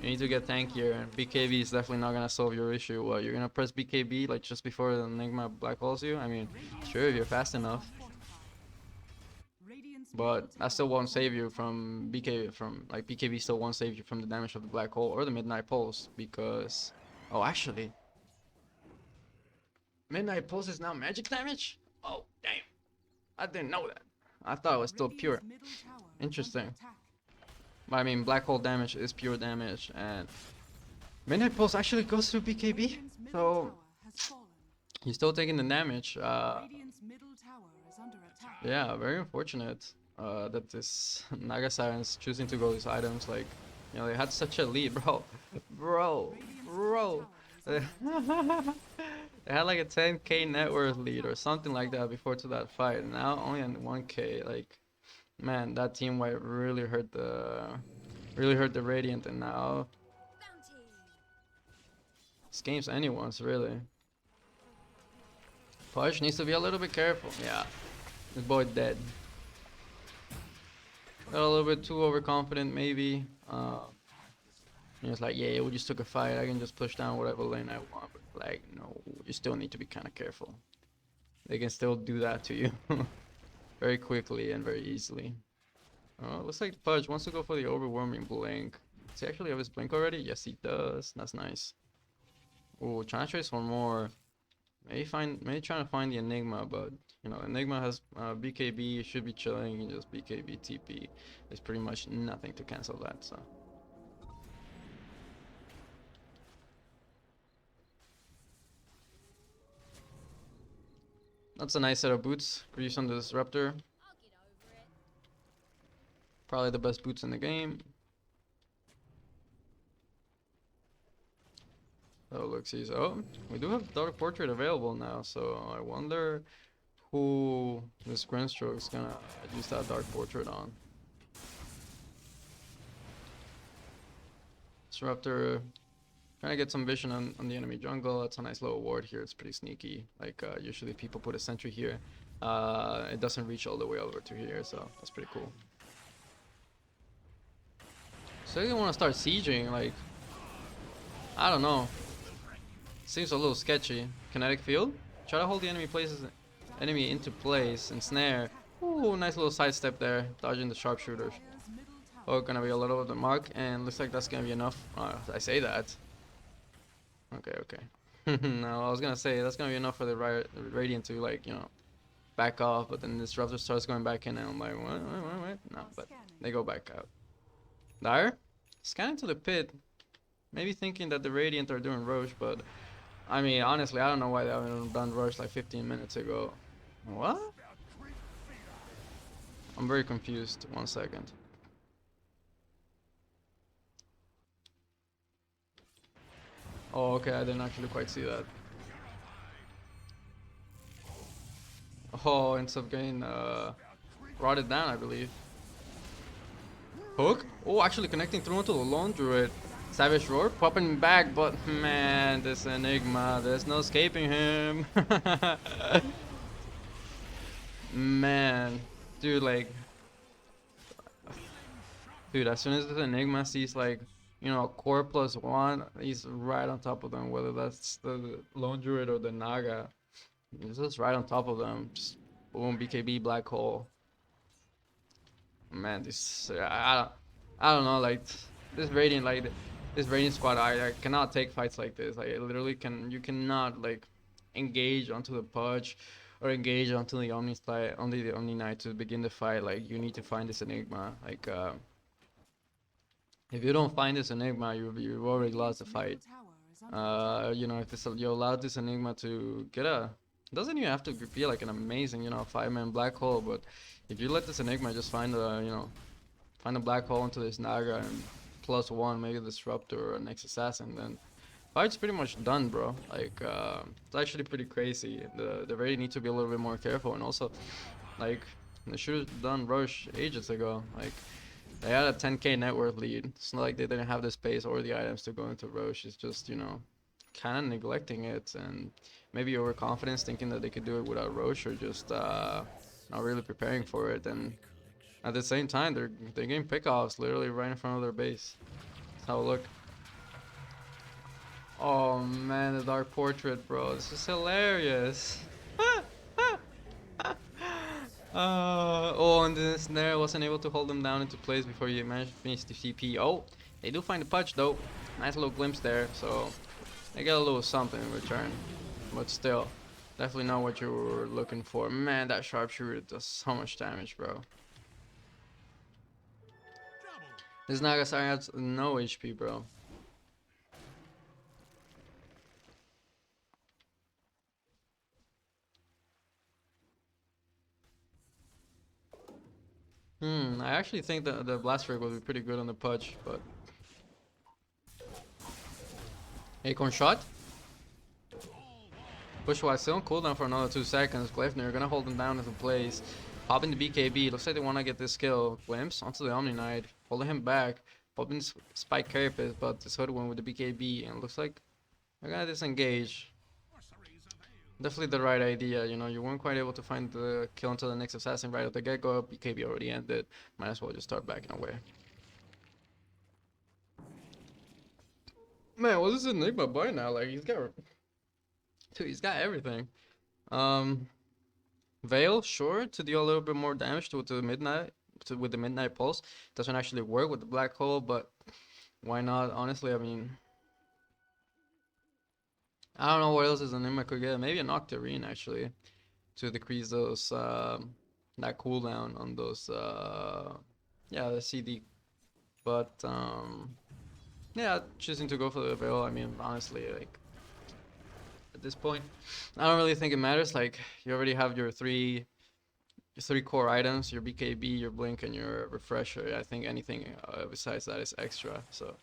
You need to get tankier, and BKB is definitely not gonna solve your issue. What, you're gonna press BKB like just before the Enigma Black Holes you? I mean, sure, if you're fast enough. But that still won't save you from BKB still won't save you from the damage of the Black Hole or the Midnight Pulse, because... Oh, actually... Midnight Pulse is now magic damage? Oh, damn. I didn't know that. I thought it was still pure. Interesting. But I mean, Black Hole damage is pure damage, and Midnight Pulse actually goes through BKB, so he's still taking the damage. Yeah, very unfortunate that this Naga Siren's choosing to go these items. Like, they had such a lead, bro. Bro. They had like a 10k net worth lead or something like that before to that fight. Now only on 1k. Like, man, that team wipe really hurt the Radiant, and now this game's anyone's really. Push needs to be a little bit careful. Yeah, this boy dead. Got a little bit too overconfident maybe. It's like, yeah, we just took a fight. I can just push down whatever lane I want. But like, no, you still need to be kind of careful. They can still do that to you very quickly and very easily. Looks like Pudge wants to go for the overwhelming blink. Does he actually have his blink already? Yes, he does. That's nice. Oh, trying to trace one more. Maybe trying to find the Enigma, but you know, Enigma has BKB, should be chilling. You just BKB TP. There's pretty much nothing to cancel that. So. That's a nice set of boots. Grease on the Disruptor. Probably the best boots in the game. Oh, looks easy. Oh, we do have Dark Portrait available now, so I wonder who this Grinstroke's gonna use that Dark Portrait on. Disruptor trying to get some vision on the enemy jungle. That's a nice little ward here. It's pretty sneaky. Like usually people put a sentry here. It doesn't reach all the way over to here, so that's pretty cool. So you want to start sieging, like, I don't know. Seems a little sketchy. Kinetic field. Try to hold the enemy into place and snare. Ooh, nice little sidestep there, dodging the sharpshooters. Oh, gonna be a little of the mark, and looks like that's gonna be enough. I say that. Okay. No, I was gonna say that's gonna be enough for the Radiant to, like, you know, back off, but then Disruptor starts going back in, and I'm like, what? No, but they go back out. Dire? Scanning to the pit. Maybe thinking that the Radiant are doing Roche, but I mean, honestly, I don't know why they haven't done Roche like 15 minutes ago. What? I'm very confused. 1 second. Oh, okay, I didn't actually quite see that. Oh, ends up getting rotted down, I believe. Hook? Oh, actually connecting through into the Lone Druid. Savage Roar popping back, but man, this Enigma, there's no escaping him. Man, dude, like, dude, as soon as this Enigma sees, like, you know, core +1, he's right on top of them, whether that's the Lone Druid or the Naga. He's just right on top of them. Just boom, BKB, black hole. Man, this I don't know, like this Radiant, like this Radiant squad, I cannot take fights like this. Like, you cannot like engage onto the Pudge or engage onto the Omni Knight to begin the fight. Like, you need to find this Enigma. Like, if you don't find this Enigma, you've already lost the fight. You know, if you allowed this Enigma to get it doesn't even have to be like an amazing, you know, 5-man black hole, but if you let this Enigma just find a black hole into this Naga and +1, maybe a Disruptor or an Ex-Assassin, then fight's pretty much done, bro. Like, it's actually pretty crazy. They really need to be a little bit more careful, and also, like, they should have done Roche ages ago. Like, they had a 10k net worth lead. It's not like they didn't have the space or the items to go into Roche. It's just, you know, kind of neglecting it, and maybe overconfidence, thinking that they could do it without Roche, or just not really preparing for it. And at the same time, they're getting pickoffs literally right in front of their base. Let's have a look. Oh man, the Dark Portrait, bro. This is hilarious. Oh, and the snare wasn't able to hold them down into place before you managed to finish the CP. Oh, they do find the Pudge though. Nice little glimpse there, so they get a little something in return. But still, definitely not what you were looking for. Man, that sharpshooter does so much damage, bro. This Nagasari has no HP, bro. I actually think that the Blast Rig will be pretty good on the Pudge, but Acorn shot? Push wide, still on cooldown for another 2 seconds. Gleifnir gonna hold him down into place. Popping the BKB. Looks like they want to get this kill. Glimpse onto the Omni Knight. Holding him back. Popping Spike Carapace, but this hood went with the BKB. And it looks like they're gonna disengage. Definitely the right idea, you know, you weren't quite able to find the kill until the next assassin right at the get-go. BKB already ended. Might as well just start backing away. Man, what is Enigma boy now? Like he's got everything. Veil, sure, to deal a little bit more damage with the midnight pulse. Doesn't actually work with the black hole, but why not? Honestly, I mean, I don't know what else is Enigma could get. Maybe an Octarine actually, to decrease those that cooldown on those yeah, the CD. But yeah, choosing to go for the Veil. I mean, honestly, like at this point, I don't really think it matters. Like you already have your three core items: your BKB, your Blink, and your Refresher. I think anything besides that is extra. So,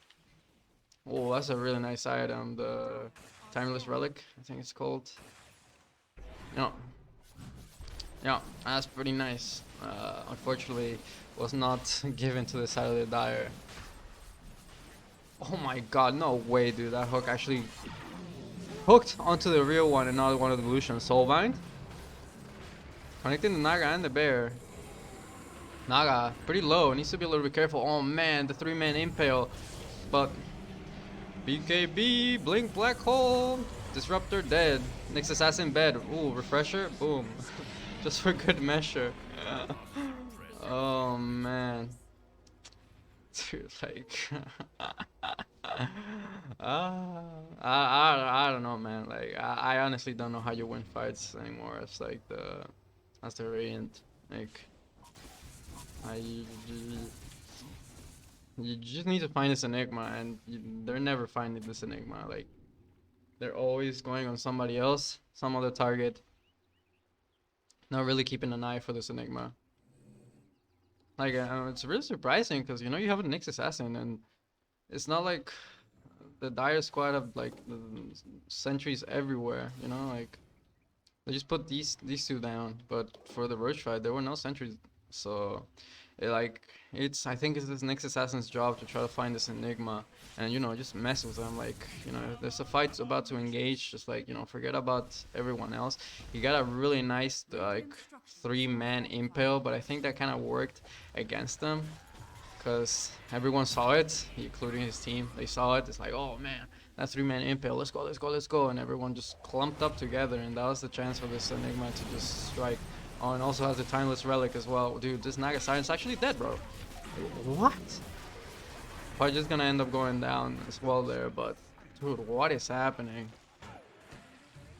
oh, that's a really nice item. The Timeless Relic, I think it's called. Yeah, that's pretty nice. Unfortunately, was not given to the side of the Dire. Oh my god, no way, dude. That hook actually hooked onto the real one and not one of the Evolution. Soulbind. Connecting the Naga and the Bear. Naga, pretty low. Needs to be a little bit careful. Oh man, the 3-man Impale. But BKB, Blink, Black Hole. Disruptor dead. Next assassin bed. Ooh, Refresher. Boom. Just for good measure. Oh man. Dude, like I don't know, man. Like I honestly don't know how you win fights anymore. It's like that's the variant. Like you just need to find this Enigma, and they're never finding this Enigma. Like they're always going on somebody else, some other target. Not really keeping an eye for this Enigma. Like it's really surprising because you know you have a Nyx assassin, and it's not like the Dire squad have like the sentries everywhere. You know, like they just put these two down, but for the Roach fight there were no sentries, so I think it's this Nyx assassin's job to try to find this Enigma and you know just mess with them. Like you know if there's a fight about to engage, just like you know forget about everyone else. He got a really nice like 3-man Impale, but I think that kind of worked against them because everyone saw it, including his team. They saw it. It's like, oh man, that 3-man Impale. Let's go, and everyone just clumped up together, and that was the chance for this Enigma to just strike. Oh, and also has the Timeless Relic as well. Dude, this Naga Siren's actually dead, bro. What? Probably just gonna end up going down as well there, but dude, what is happening?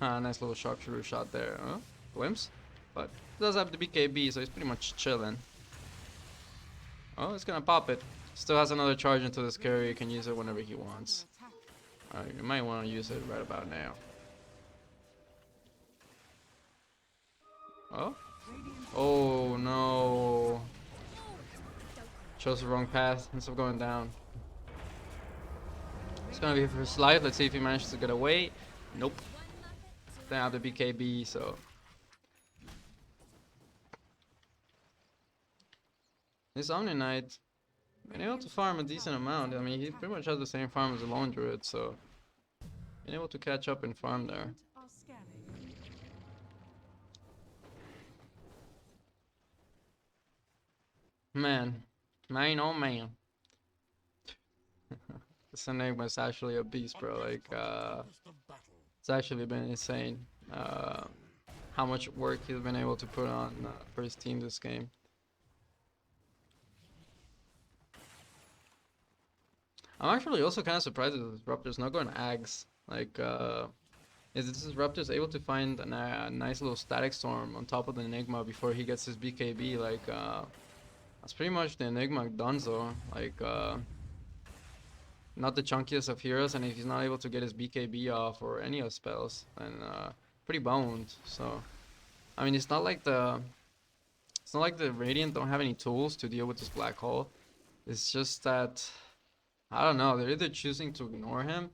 Ah, nice little sharpshooter shot there, huh? Glimpse? But it does have the BKB, so he's pretty much chilling. Oh, it's gonna pop it. Still has another charge into this carry. He can use it whenever he wants. Alright, you might want to use it right about now. Oh? Oh no. Chose the wrong path instead of going down. It's gonna be for his life. Let's see if he manages to get away. Nope. They have the BKB, so. This Omni Knight been able to farm a decent amount. I mean, he pretty much has the same farm as the Lone Druid, so been able to catch up and farm there. Man, oh man. This Enigma is actually a beast, bro. Like, it's actually been insane. How much work he's been able to put on for his team this game. I'm actually also kind of surprised that Disruptor's not going Ags. Like, is this Disruptor's able to find a nice little Static Storm on top of the Enigma before he gets his BKB? Like, that's pretty much the Enigma donezo. Like, not the chunkiest of heroes, and if he's not able to get his BKB off or any of spells, then pretty boned. So, I mean, it's not like the Radiant don't have any tools to deal with this black hole. It's just that I don't know. They're either choosing to ignore him,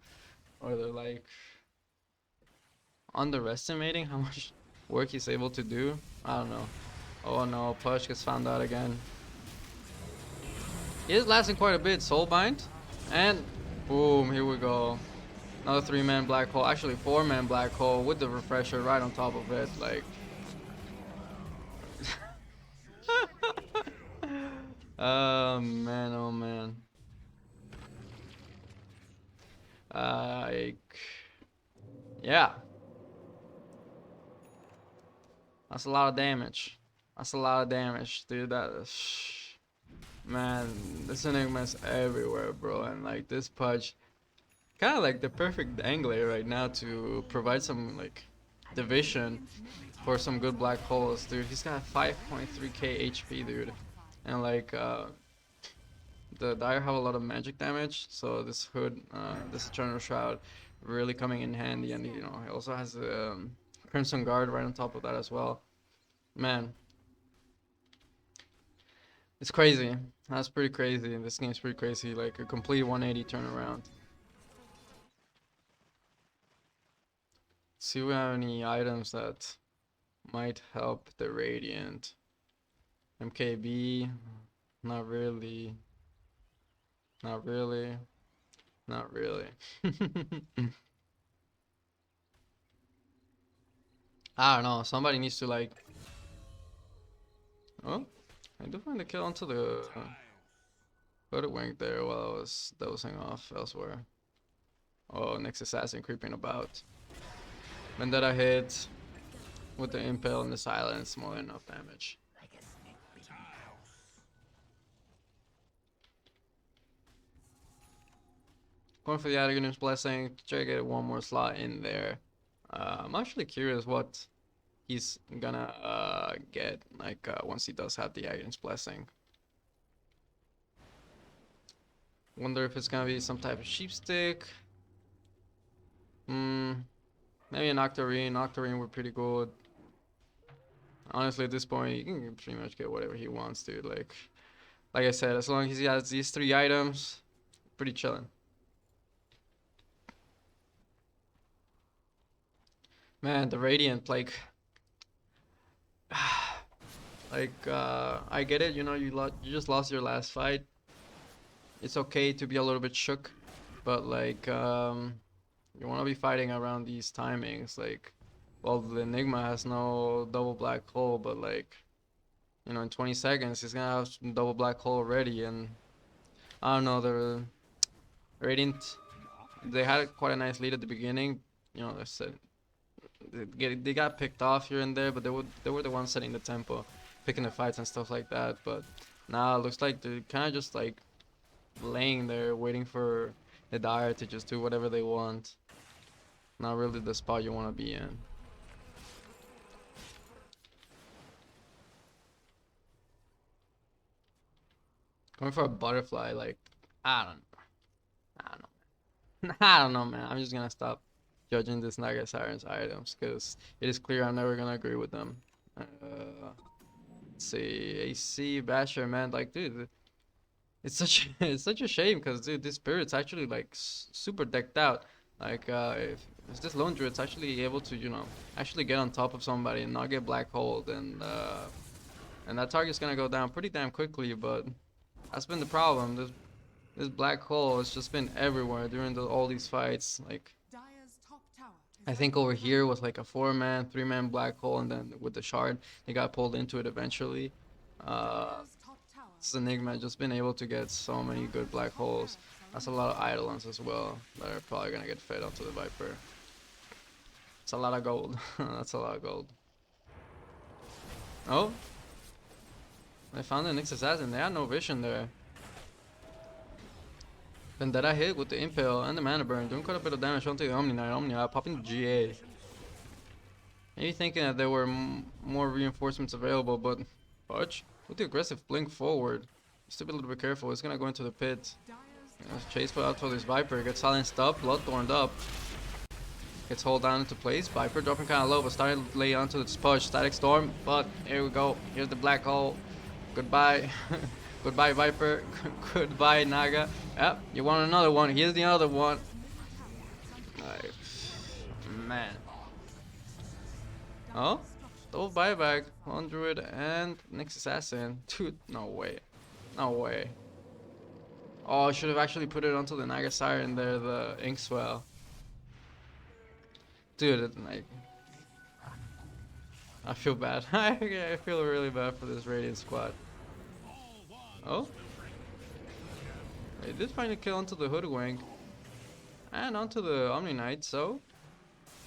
or they're like, underestimating how much work he's able to do. I don't know. Oh no, Push gets found out again. He is lasting quite a bit. Soulbind. And boom, here we go. Another 3-man black hole. Actually, 4-man black hole with the refresher right on top of it. Like. Oh man, oh man. Like. Yeah. That's a lot of damage. That's a lot of damage, dude. That is. Man, this Enigma's everywhere, bro. And like this Pudge. Kind of like the perfect angler right now to provide some like division for some good black holes, dude. He's got 5.3k HP, dude, and like the Dire have a lot of magic damage, so this Hood, this Eternal Shroud, really coming in handy, and you know he also has the Crimson Guard right on top of that as well. Man, it's crazy. That's pretty crazy. This game's pretty crazy. Like a complete 180 turnaround. See if we have any items that might help the Radiant. MKB, not really. Not really. Not really. I don't know. Somebody needs to like. Oh, I do find the kill onto the Hooded Wink there while I was dosing off elsewhere. Oh, next assassin creeping about. Vendetta hit with the impale and the silence, more than enough damage. Going for the Aghanim Blessing to try to get one more slot in there. I'm actually curious what he's gonna get like once he does have the Aghanim Blessing. Wonder if it's gonna be some type of sheep stick. Maybe an Octarine. Octarine were pretty good. Honestly, at this point, you can pretty much get whatever he wants, dude. Like I said, as long as he has these 3 items, pretty chillin'. Man, the Radiant, like, I get it. You know, you just lost your last fight. It's okay to be a little bit shook, but like, you want to be fighting around these timings. Like, well, the Enigma has no double black hole, but like, you know, in 20 seconds, he's gonna have some double black hole already. And I don't know, the Radiant, they had quite a nice lead at the beginning. You know, they got picked off here and there, but they were the ones setting the tempo, picking the fights and stuff like that. But now it looks like they're kind of just like laying there, waiting for the Dire to just do whatever they want. Not really the spot you want to be in. Going for a butterfly, like, I don't know. I don't know, man. I'm just gonna stop judging this Naga Siren's items because it is clear I'm never gonna agree with them. Let's see, AC Basher, man, like, dude, it's such a shame because, dude, this spirit's actually like super decked out. Like, if this lone druid's actually able to, you know, actually get on top of somebody and not get black holed, and that target's gonna go down pretty damn quickly. But that's been the problem. This black hole has just been everywhere during all these fights. Like, I think over here was like a 4-man, 3-man black hole, and then with the shard, they got pulled into it eventually. This Enigma just been able to get so many good black holes. That's a lot of Eidolons as well that are probably gonna get fed onto the Viper. It's a lot of gold. That's a lot of gold. Oh, they found the next assassin. They had no vision there. Vendetta hit with the Impale and the Mana Burn, doing quite a bit of damage onto the Omni Knight. Omni Knight popping the GA. Maybe thinking that there were more reinforcements available, but Fudge with the aggressive blink forward. Just to be a little bit careful. It's gonna go into the pit. Chase put out for this Viper. Gets silenced up, Bloodthorned up. Gets hold down into place. Viper dropping kind of low, but starting to lay onto the Spudge. Static Storm, but here we go. Here's the black hole. Goodbye. Goodbye, Viper. Goodbye, Naga. Yep, you want another one. Here's the other one. Man. Oh, double buyback. Lone Druid and Nyx Assassin. Dude, no way. No way. Oh, I should have actually put it onto the Naga Siren there, the Inkswell. Dude, like, I feel bad. I feel really bad for this Radiant squad. Oh? They did find a kill onto the Hoodwink. And onto the Omni Knight, so...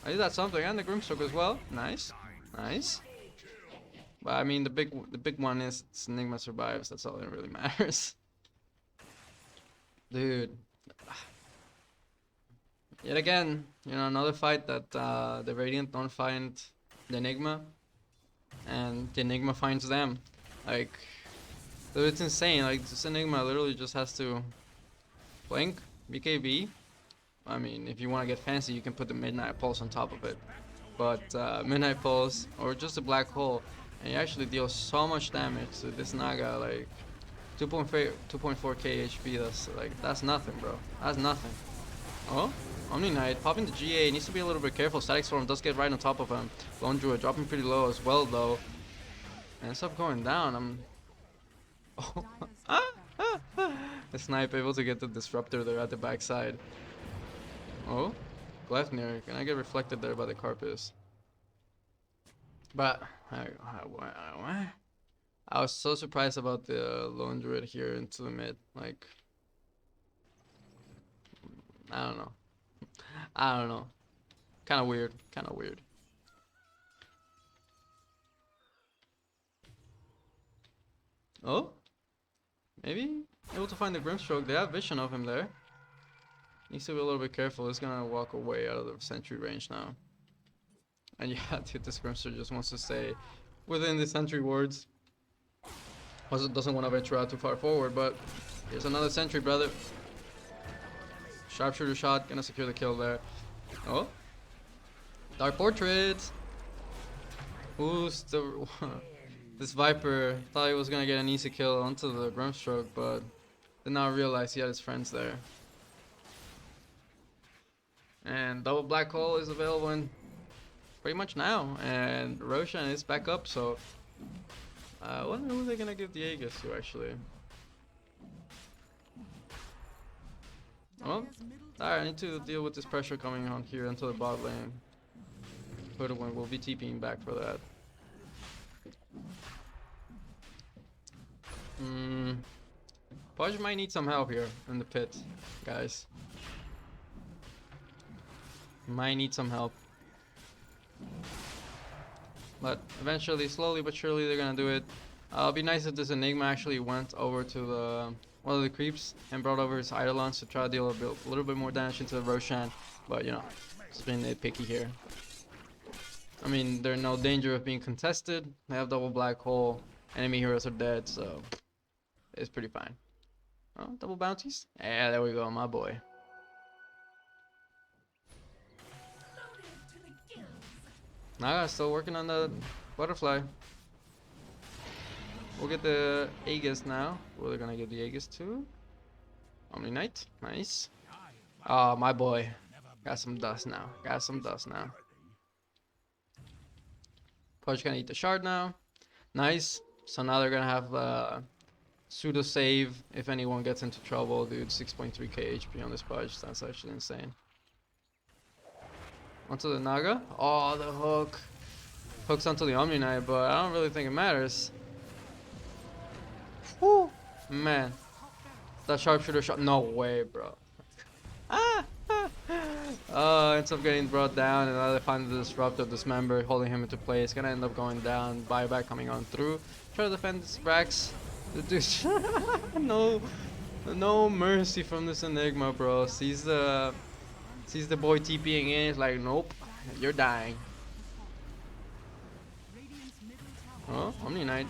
I did that something, and the Grimstroke as well. Nice. Nice. But I mean, the big one is Enigma survives. That's all that really matters. Dude. Yet again, you know, another fight that the Radiant don't find the Enigma. And the Enigma finds them. Like, it's insane. Like, this Enigma literally just has to blink, BKB. I mean, if you want to get fancy, you can put the Midnight Pulse on top of it. But Midnight Pulse, or just a Black Hole, and you actually deal so much damage to this Naga, like 2.4k HP, that's nothing, bro. That's nothing. Oh, Omni Knight popping the GA, needs to be a little bit careful. Static Storm does get right on top of him. Lone Druid dropping pretty low as well, though. And it's up going down. Oh. The Snipe able to get the Disruptor there at the backside. Oh, Gleipnir, can I get reflected there by the Carpus? But I was so surprised about the Lone Druid here into the mid. Like, I don't know. I don't know. Kind of weird. Kind of weird. Oh, maybe able to find the Grimstroke. They have vision of him there. Needs to be a little bit careful. He's gonna walk away out of the sentry range now. And yeah, dude, this Grimster just wants to stay within the sentry wards. Also doesn't want to venture out too far forward, but here's another sentry, brother. Sharpshooter shot, gonna secure the kill there. Oh, Dark Portrait. Who's the... This Viper thought he was gonna get an easy kill onto the Grimstroke, but did not realize he had his friends there. And double Black Hole is available in pretty much now, and Roshan is back up, so I wonder who they're gonna give the Aegis to actually. Well, alright, I need to deal with this pressure coming on here into the bot lane. Hoodwink will be TPing back for that. Pudge might need some help here in the pit, guys. Might need some help. But eventually, slowly but surely, they're gonna do it. It'd be nice if this Enigma actually went over to the one of the creeps and brought over his Eidolons to try to deal a little bit more damage into the Roshan. But you know, just being nitpicky here. I mean, they're in no danger of being contested. They have double Black Hole. Enemy heroes are dead, so it's pretty fine. Oh, double bounties? Yeah, there we go, my boy. Naga still working on the butterfly. We'll get the Aegis now. Who are they gonna give the Aegis to? Omni Knight. Nice. Oh, my boy. Got some dust now. Got some dust now. Pudge gonna eat the shard now. Nice. So now they're gonna have the pseudo save if anyone gets into trouble. Dude, 6.3k HP on this Pudge. That's actually insane. Onto the Naga. Oh, the hook. Hooks onto the Omni Knight, but I don't really think it matters. Whew. Man. That sharpshooter shot. No way, bro. Ends up getting brought down, and now they find the Disruptor, Dismember, holding him into place. Gonna end up going down. Buyback coming on through. Try to defend this Brax. No mercy from this Enigma, bro. Sees the boy TPing in. It's like, nope, you're dying. Oh, Omni Knight.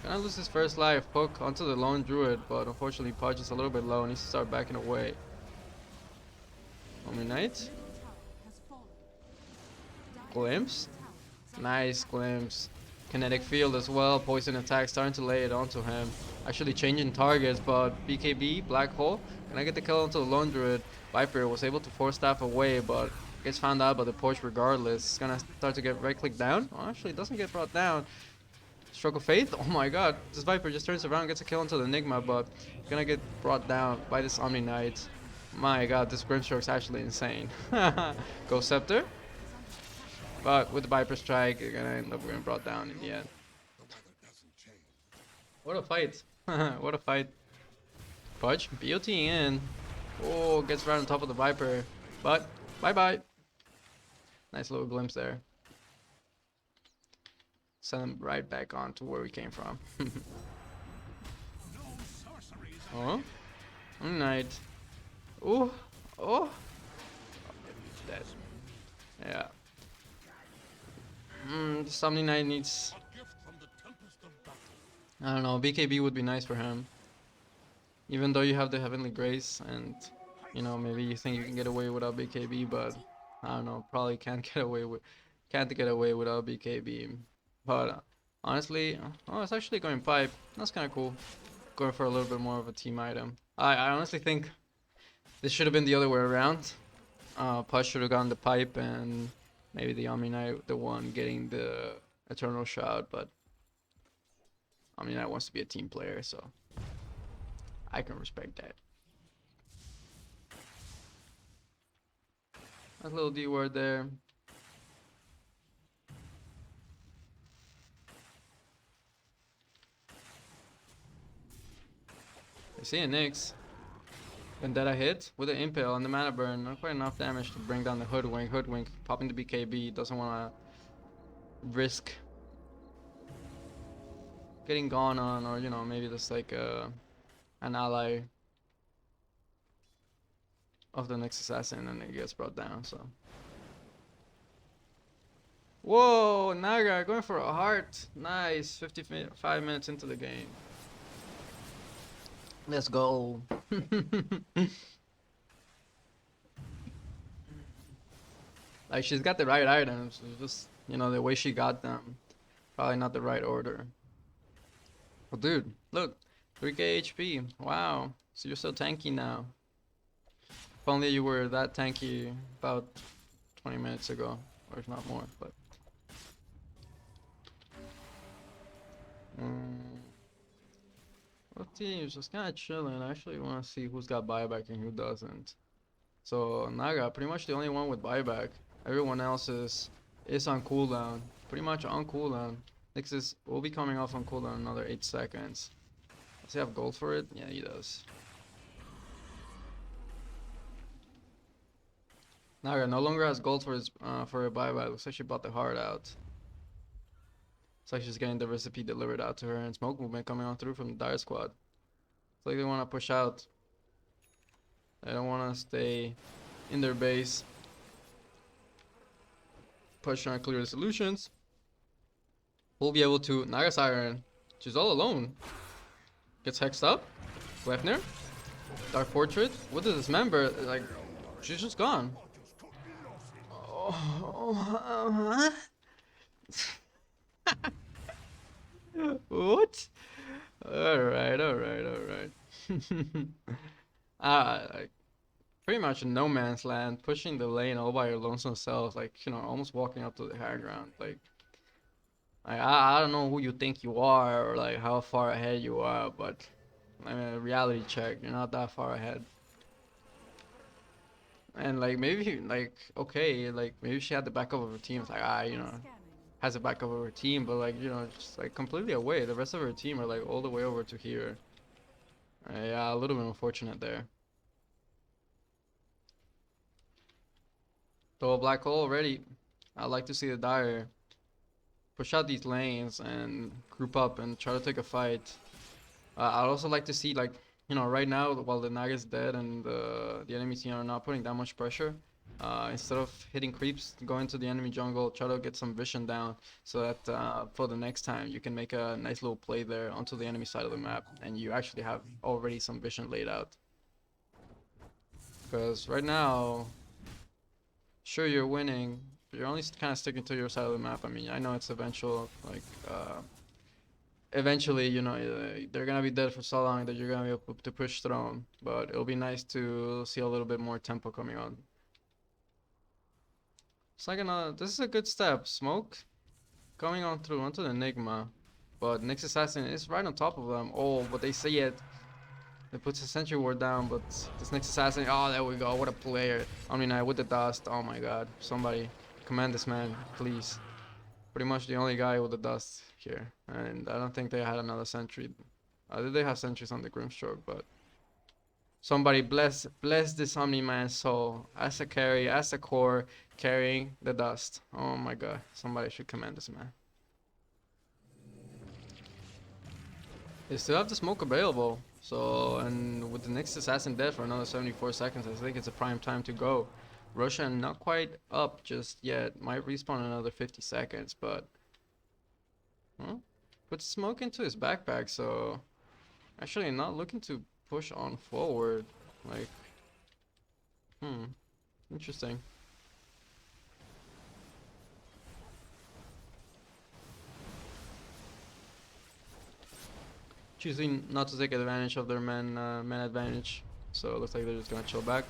Gonna lose his first life. Hook onto the Lone Druid, but unfortunately Pudge is a little bit low and needs to start backing away. Omni Knight. Glimpse. Nice glimpse. Kinetic field as well. Poison attack starting to lay it onto him. Actually changing targets, but BKB, Black Hole. Can I get the kill onto the Lone Druid? Viper was able to force staff away, but gets found out by the push regardless. It's gonna start to get right click down. Oh, actually, it doesn't get brought down. Stroke of Faith? Oh my god. This Viper just turns around, gets a kill into the Enigma, but gonna get brought down by this Omni Knight. My god, this Grimstroke's actually insane. Go Scepter. But with the Viper Strike, you're gonna end up getting brought down in the end. What a fight. What a fight. Fudge, BOT in. Oh, gets right on top of the Viper. But, bye-bye. Nice little glimpse there. Send him right back on to where we came from. Oh, Knight. Oh, oh. Dead. Yeah. This Omni Knight needs. I don't know. BKB would be nice for him. Even though you have the Heavenly Grace, and you know maybe you think you can get away without BKB, but I don't know. Probably can't get away without BKB. But honestly, oh, it's actually going pipe. That's kind of cool. Going for a little bit more of a team item. I honestly think this should have been the other way around. Push should have gotten the pipe, and maybe the Omni Knight the one getting the Eternal Shroud. But Omni Knight wants to be a team player, so I can respect that. A little D word there. I see a Nyx. Vendetta hit with an Impale on the mana burn. Not quite enough damage to bring down the Hoodwink. Hoodwink popping the BKB. Doesn't want to risk getting gone on, or you know, maybe just like an ally of the next assassin, and it gets brought down. So, whoa, Naga going for a heart. Nice. 55 minutes into the game. Let's go. Like, she's got the right items. It's just, you know, the way she got them. Probably not the right order. Well, dude, look. 3k HP. Wow. So you're so tanky now. If only you were that tanky about 20 minutes ago. Or if not more, but... What team's just kind of chilling. I actually want to see who's got buyback and who doesn't. So Naga, pretty much the only one with buyback. Everyone else is on cooldown. Pretty much on cooldown. Nyx will be coming off on cooldown in another 8 seconds. Does he have gold for it? Yeah, he does. Naga no longer has gold for his for a buyback. Looks like she bought the heart out. It's like she's getting the recipe delivered out to her, and smoke movement coming on through from the Dire Squad. It's like they want to push out. They don't want to stay in their base. Push trying to clear the solutions. We'll be able to Naga Siren. She's all alone. Gets hexed up. Glefner. Dark Portrait. What does this member like? She's just gone. Oh, what? Alright. Like, pretty much in no man's land, pushing the lane all by your lonesome self, like, you know, almost walking up to the high ground. Like I don't know who you think you are, or like how far ahead you are, but I mean, a reality check, you're not that far ahead. And like maybe like okay, like maybe she had the backup of her team. It's like you know, has a backup of her team, but like you know, just like completely away. The rest of her team are like all the way over to here. Yeah, a little bit unfortunate there. So a black hole already. I'd like to see the Dire push out these lanes and group up and try to take a fight. I'd also like to see, like, you know, right now while the Naga's dead and the enemy team are not putting that much pressure, instead of hitting creeps, go into the enemy jungle, try to get some vision down so that for the next time you can make a nice little play there onto the enemy side of the map and you actually have already some vision laid out. Because right now, sure you're winning, but you're only kind of sticking to your side of the map. I mean, I know it's eventual, like, eventually, you know, they're gonna be dead for so long that you're gonna be able to push throne, but it'll be nice to see a little bit more tempo coming on. It's like another. This is a good step. Smoke coming on through onto the Enigma, but Nyx Assassin is right on top of them. Oh, but they see it. It puts a Sentry Ward down, but this Nyx Assassin. Oh, there we go. What a player. Omni Knight with the dust. Oh my god. Somebody command this man, please. Pretty much the only guy with the dust here, and I don't think they had another sentry. Did they have sentries on the Grimstroke? But somebody bless this Omni man's soul as a carry, as a core, carrying the dust. Oh my god, somebody should command this man. They still have the smoke available, so and with the next assassin dead for another 74 seconds, I think it's a prime time to go. Roshan not quite up just yet, might respawn in another 50 seconds, but puts smoke into his backpack, so actually not looking to push on forward. Like, interesting. Choosing not to take advantage of their man advantage, so it looks like they're just gonna chill back.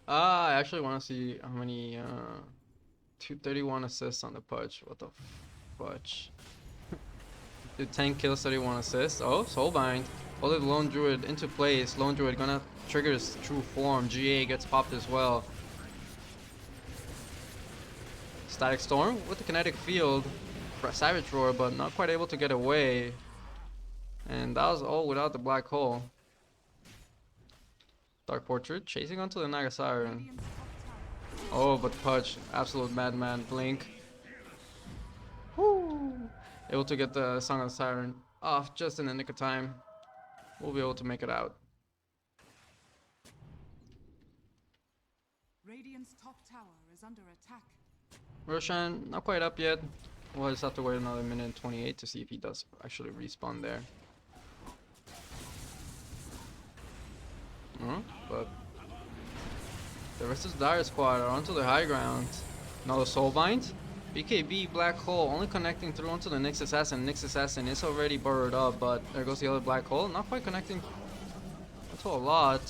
I actually want to see how many 231 assists on the Pudge. What the fudge? Did 10 kills, 31 assists. Oh, Soulbind. Folded Lone Druid into place. Lone Druid gonna trigger his true form. GA gets popped as well. Static Storm with the kinetic field for Savage Roar, but not quite able to get away. And that was all without the black hole. Dark Portrait chasing onto the Naga Siren. Oh, but Pudge, absolute madman. Blink. Woo! Able to get the Song of the Siren off just in the nick of time. We'll be able to make it out. Radiant's top tower is under attack. Roshan, not quite up yet. We'll just have to wait another minute and 28 to see if he does actually respawn there. But the rest of the Dire Squad are onto the high ground. Now the Soulbind. BKB Black Hole only connecting through onto the Nyx Assassin. Nyx Assassin is already burrowed up, but there goes the other Black Hole. Not quite connecting to a lot.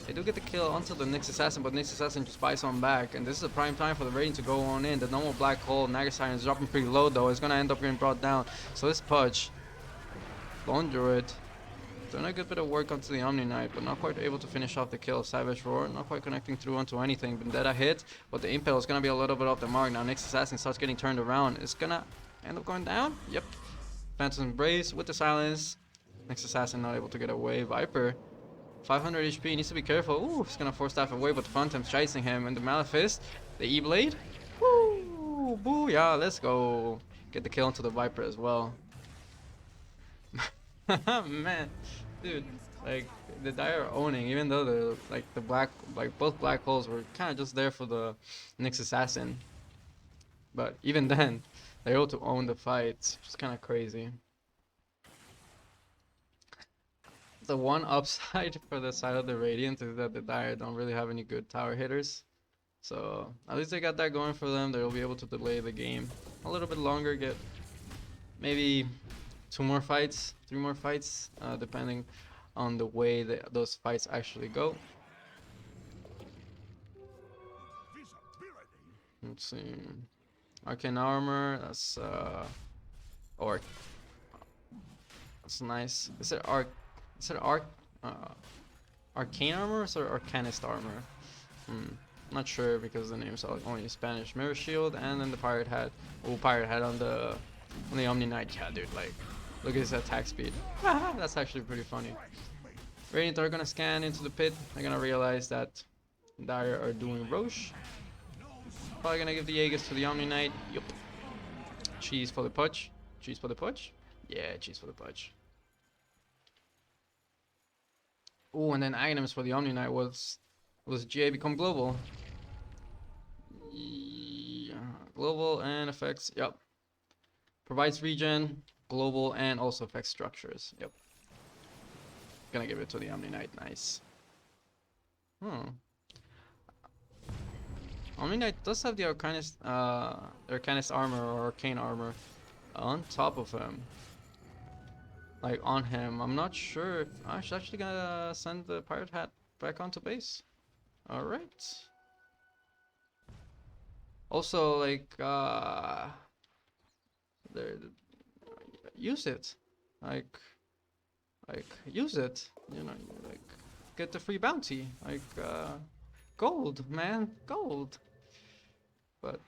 They do get the kill onto the Nyx Assassin, but Nyx Assassin just buys on back. And this is a prime time for the Radiant to go on in. The normal Black Hole, Naga Siren is dropping pretty low though. It's going to end up getting brought down. So this Pudge, Lone Druid, doing a good bit of work onto the Omni Knight, but not quite able to finish off the kill. Savage Roar, not quite connecting through onto anything. Vendetta hit, but the Impale is going to be a little bit off the mark. Now Nyx Assassin starts getting turned around. It's going to end up going down. Yep. Phantom Embrace with the silence. Nyx Assassin not able to get away. Viper, 500 HP, needs to be careful. Ooh, he's going to force staff away, but the Phantom's chasing him. And the Malefice, the E-Blade. Woo! Booyah, let's go. Get the kill onto the Viper as well. Man, dude, like the Dire are owning, even though both black holes were kind of just there for the Nyx Assassin, but even then they're able to own the fights, which is kind of crazy. The one upside for the side of the Radiant is that the Dire don't really have any good tower hitters, so at least they got that going for them. They'll be able to delay the game a little bit longer, get maybe 2 more fights, 3 more fights, depending on the way that those fights actually go. Let's see. Arcane Armor, that's that's nice. Is it Arcane Armor or Arcanist Armor? Not sure because the name's only in Spanish. Mirror Shield, and then the Pirate Hat. Oh, Pirate Hat on the Omni Knight. Yeah, dude, like, look at his attack speed. That's actually pretty funny. Radiant are gonna scan into the pit. They're gonna realize that Dire are doing Roche. Probably gonna give the Aegis to the Omni Knight. Yup. Cheese for the Pudge. Cheese for the Pudge? Yeah, cheese for the Pudge. Oh, and then items for the Omni Knight was GA become global. Yeah, global and effects. Yup. Provides regen, global, and also affects structures. Yep. Gonna give it to the Omni Knight. Nice. Omni Knight does have the Arcanist armor or Arcane armor on top of him. like on him. I'm not sure if I should actually gonna send the pirate hat back onto base. All right. Also, like there, use it, like use it. You know, like get the free bounty, like gold, man, gold. But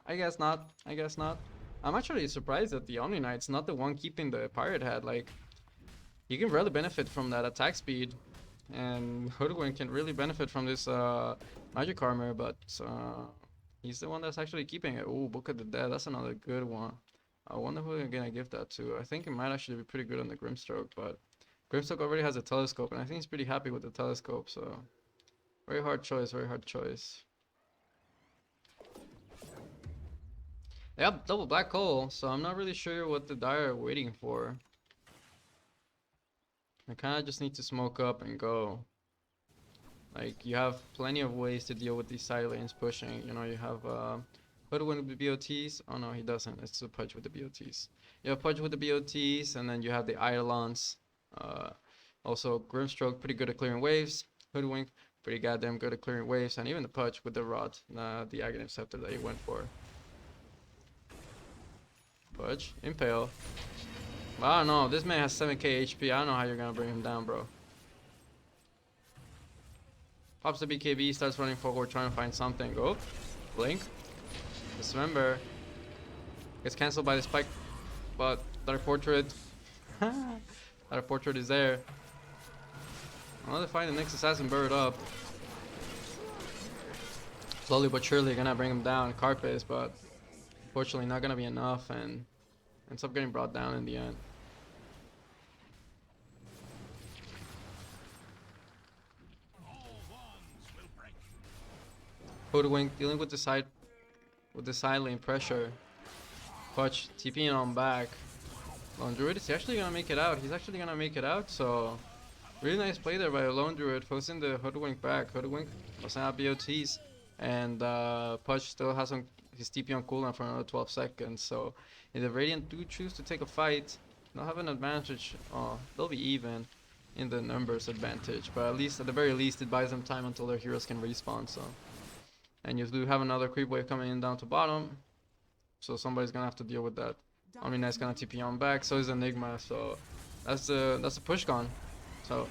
I guess not. I guess not. I'm actually surprised that the Omni Knight's not the one keeping the pirate hat. Like, you can really benefit from that attack speed, and Hoodwink can really benefit from this magic armor, but he's the one that's actually keeping it. Ooh, Book of the Dead, that's another good one. I wonder who I'm gonna give that to. I think it might actually be pretty good on the Grimstroke, but Grimstroke already has a telescope, and I think he's pretty happy with the telescope, so very hard choice, very hard choice. They have double black hole, so I'm not really sure what the Dire are waiting for. I kind of just need to smoke up and go. Like, you have plenty of ways to deal with these side lanes pushing. You know, you have Hoodwin with the BOTs. Oh no, he doesn't. It's a Pudge with the BOTs. You have Pudge with the BOTs, and then you have the Eidolons. Also, Grimstroke, pretty good at clearing waves. Hoodwink, pretty goddamn good at clearing waves. And even the Pudge with the Rod, the Aghanim Scepter that he went for. Pudge, Impale. I don't know, this man has 7k HP. I don't know how you're gonna bring him down, bro. Pops the BKB, starts running forward, trying to find something. Oh, Blink. Dismember. Gets cancelled by the spike, but Dark Portrait. Dark Portrait is there. Well, they find the next Assassin Bird up. Slowly but surely gonna bring him down. Carpus, but unfortunately not gonna be enough, and ends up getting brought down in the end. Hoodwink dealing with the side lane pressure. Clutch TPing on back. Lone Druid is actually gonna make it out. He's actually gonna make it out, so really nice play there by a Lone Druid, forcing the Hoodwink back. Hoodwink doesn't have BOTs, and Pudge still has his TP on cooldown for another 12 seconds. So if the Radiant do choose to take a fight, they'll have an advantage. They'll be even in the numbers advantage, but at least, at the very least, it buys them time until their heroes can respawn. So, and you do have another creep wave coming in down to bottom, so somebody's gonna have to deal with that. Omni Knight's gonna TP on back, so is Enigma. So that's the push gone. So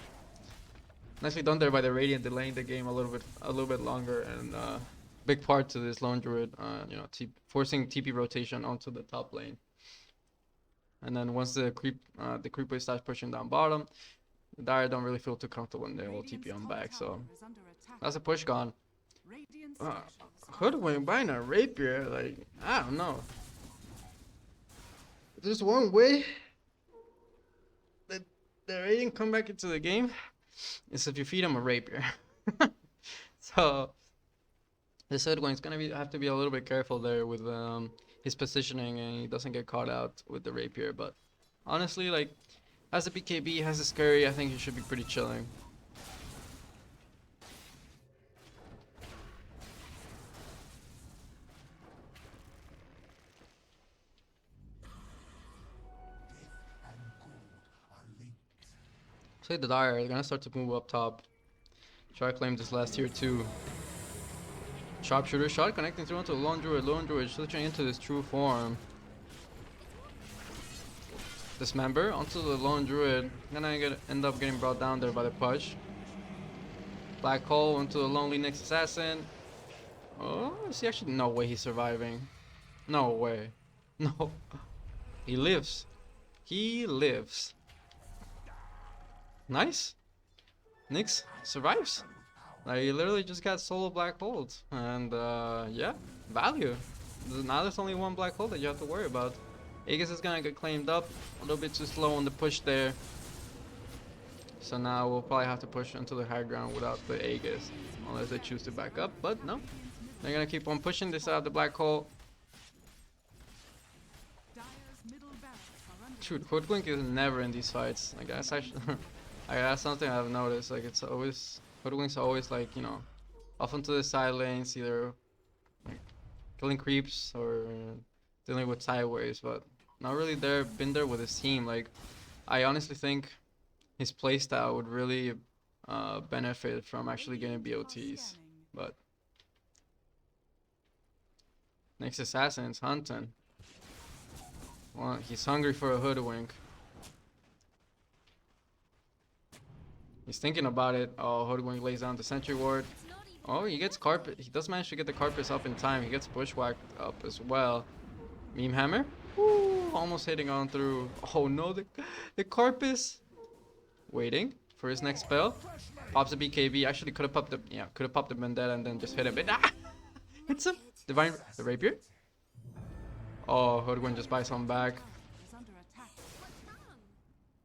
nicely done there by the Radiant, delaying the game a little bit longer, and big part to this Lone Druid, you know, forcing TP rotation onto the top lane. And then once the creep wave starts pushing down bottom, the Dire don't really feel too comfortable and they will TP on back. So that's a push gone. Hoodwink buying a rapier, like, I don't know. There's one way that the Radiant come back into the game is if you feed him a rapier. So this Hoodwink's gonna have to be a little bit careful there with his positioning, and he doesn't get caught out with the rapier. But honestly, like, as a BKB, has a scurry, I think he should be pretty chilling. So the Dire are gonna start to move up top. Try to claim this last tier 2. Sharpshooter shot connecting through onto the Lone Druid. Lone Druid switching into his true form. Dismember onto the Lone Druid. Gonna end up getting brought down there by the Pudge. Black Hole into the Lonely Nyx Assassin. Oh, is he actually? No way he's surviving. No way. No. He lives. He lives. Nice. Nyx survives. Like, he literally just got solo black holes, and yeah, value. Now there's only one black hole that you have to worry about. Aegis is gonna get claimed up, a little bit too slow on the push there. So now we'll probably have to push into the high ground without the Aegis, unless they choose to back up, but no. They're gonna keep on pushing this out of the black hole. Shoot, Hoodwink is never in these fights. Like, that's actually, that's something I've noticed. Like, it's always, Hoodwink's always, like, you know, off into the side lanes, either like killing creeps or dealing with sideways, but not really been there with his team. Like, I honestly think his playstyle would really benefit from actually getting BOTs. But next assassin's hunting. Well, he's hungry for a hoodwink. He's thinking about it. Oh, hoodwink lays down the sentry ward. Oh, he gets carpet. He does manage to get the carpets up in time. He gets bushwhacked up as well. Meme hammer. Woo, almost hitting on through. Oh no, the carpet. Waiting for his next spell. Pops a BKB. Actually, could have popped the could have popped the vendetta and then just hit him. But hits him. Divine the rapier. Oh, hoodwink just buys one back.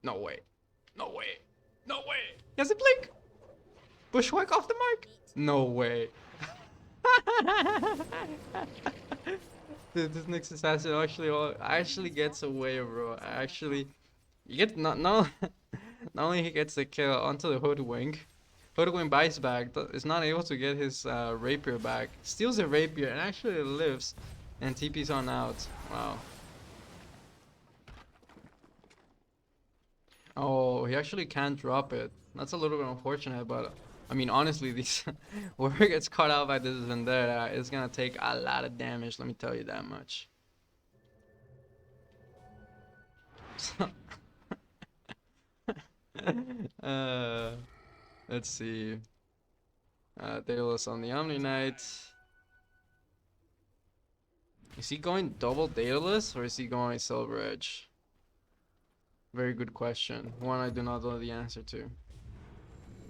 No way. No way. No way. He has a blink. Bushwhack off the mark. No way. Dude, this next assassin actually gets away, bro. You get not only he gets the kill onto the hoodwink. Hoodwink buys back. Is not able to get his rapier back. Steals the rapier and actually lives, and TP's on out. Wow. Oh, he actually can't drop it. That's a little bit unfortunate, but I mean, honestly, these whoever gets caught out by this vendetta is gonna take a lot of damage. Let me tell you that much. uh, let's see. Daedalus on the Omni Knight. Is he going double Daedalus or is he going Silver Edge? Very good question. One I do not know the answer to.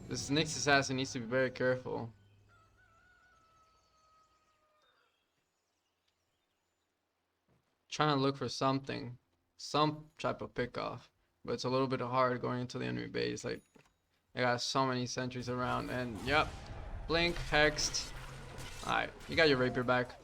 This next assassin needs to be very careful. Trying to look for something. Some type of pick off. But it's a little bit hard going into the enemy base. Like, I got so many sentries around. And, yep. Blink, hexed. Alright, you got your rapier back.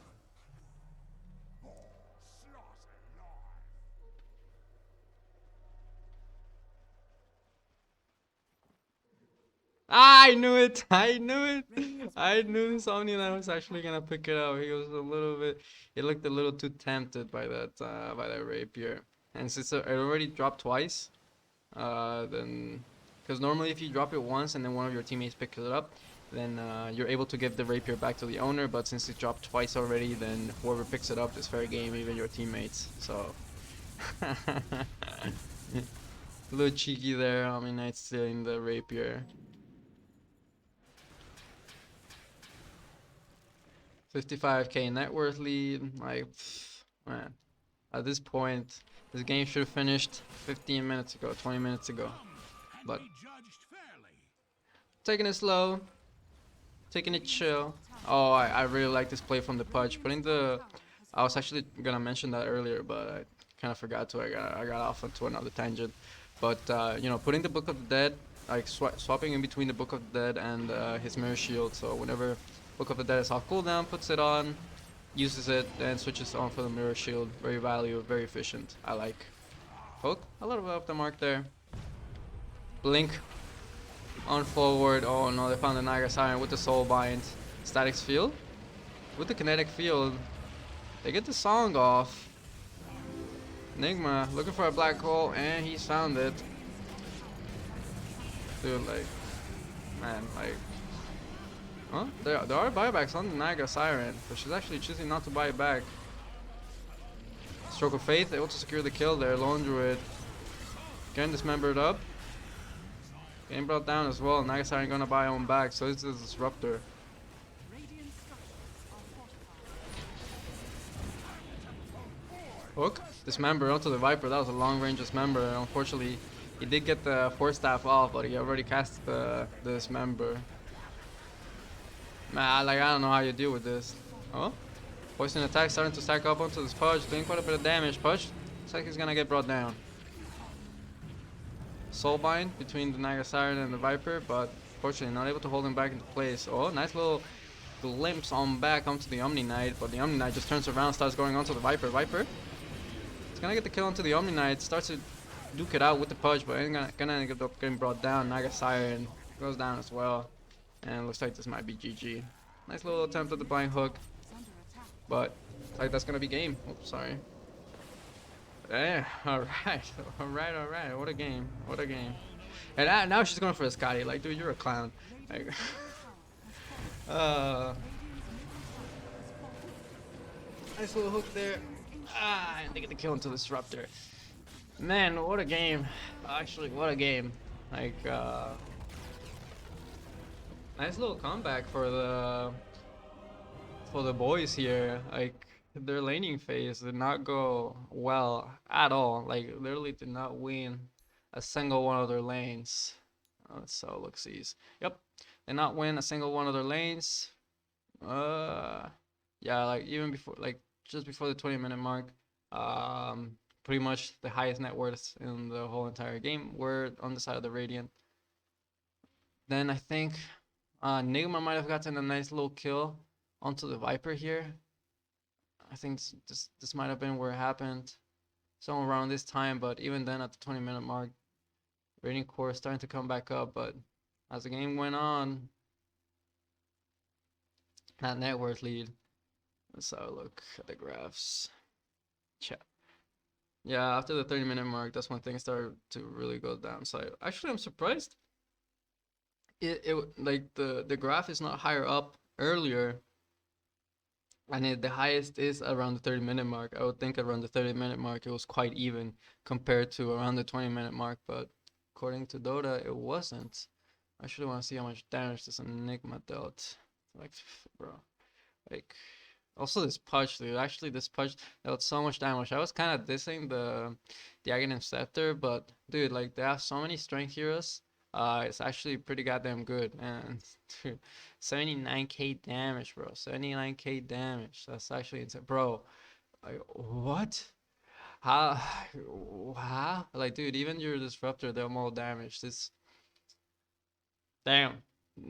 I knew it! I knew it! I knew this Omni-Knight was actually gonna pick it up. He was a little bit... He looked a little too tempted by that rapier. And since it already dropped twice, then... Because normally if you drop it once and then one of your teammates picks it up, then you're able to give the rapier back to the owner, but since it dropped twice already, then whoever picks it up is fair game, even your teammates. So... a little cheeky there, Omni-Knight stealing the rapier. 55k net worth lead, like, man, at this point, this game should have finished 15 minutes ago, 20 minutes ago, but taking it slow, taking it chill. Oh, I really like this play from the Pudge, I was actually gonna mention that earlier, but I kind of forgot to, I got off onto another tangent, but, you know, putting the Book of the Dead, like, swapping in between the Book of the Dead and his Mirror Shield, so whenever Book of the Dead is off cooldown, puts it on, uses it, and switches on for the Mirror Shield. Very value, very efficient. I like. Hook, a little bit off the mark there. Blink on forward. Oh no, they found the Naga Siren with the Soul Bind. Static Field. With the Kinetic Field, they get the song off. Enigma looking for a black hole, and he's found it. Dude, like, man, like. Huh? There are buybacks on the Naga Siren, but she's actually choosing not to buy it back. Stroke of Faith, able to secure the kill there. Lone Druid getting dismembered up. Getting brought down as well. Naga Siren gonna buy on back, so it's a disruptor. Hook, dismember onto the Viper. That was a long range dismember. Unfortunately, he did get the Force Staff off, but he already cast the dismember. Man, like, I don't know how you deal with this. Oh, poison attack starting to stack up onto this Pudge, doing quite a bit of damage. Pudge, looks like he's gonna get brought down. Soulbind between the Naga Siren and the Viper, but fortunately not able to hold him back into place. Oh, nice little glimpse on back onto the Omni Knight, but the Omni Knight just turns around, starts going onto the Viper. Viper, it's gonna get the kill onto the Omni Knight, starts to duke it out with the Pudge, but ain't gonna end up getting brought down. Naga Siren goes down as well. And looks like this might be GG. Nice little attempt at the blind hook. But looks like that's gonna be game. Oops, sorry. Yeah, alright, alright. What a game. What a game. And now she's going for a Scotty. Like, dude, you're a clown. Like, Radiant's middle tower has fallen. uh, Radiant's middle tower has fallen. nice little hook there. Ah, and they get the kill into the disruptor. Man, what a game. Actually, what a game. Like, nice little comeback for the boys here. Like, their laning phase did not go well at all. Like, literally did not win a single one of their lanes. So look sees. Yep, did not win a single one of their lanes. Yeah, like even before, like just before the 20-minute mark, pretty much the highest net worths in the whole entire game were on the side of the Radiant. Then I think Nigma might have gotten a nice little kill onto the Viper here. I think this might have been where it happened, somewhere around this time. But even then, at the 20-minute mark, Radiant Core is starting to come back up. But as the game went on, that net worth lead. Let's have a look at the graphs. Yeah, after the 30-minute mark, that's when things started to really go down. So actually, I'm surprised. It like the graph is not higher up earlier, and the highest is around the 30-minute mark. I would think around the 30-minute mark it was quite even compared to around the 20-minute mark, but according to Dota, it wasn't. I actually want to see how much damage this Enigma dealt. Like, bro, like. Also, this Pudge, dude. Actually, this Pudge dealt so much damage. I was kind of dissing the Aghanim Scepter, but dude, like they have so many strength heroes. It's actually pretty goddamn good. And dude, 79k damage, bro. 79k damage. That's actually insane, bro. Like what? How? How? Like, dude, even your Disruptor, they're more damage. This, damn,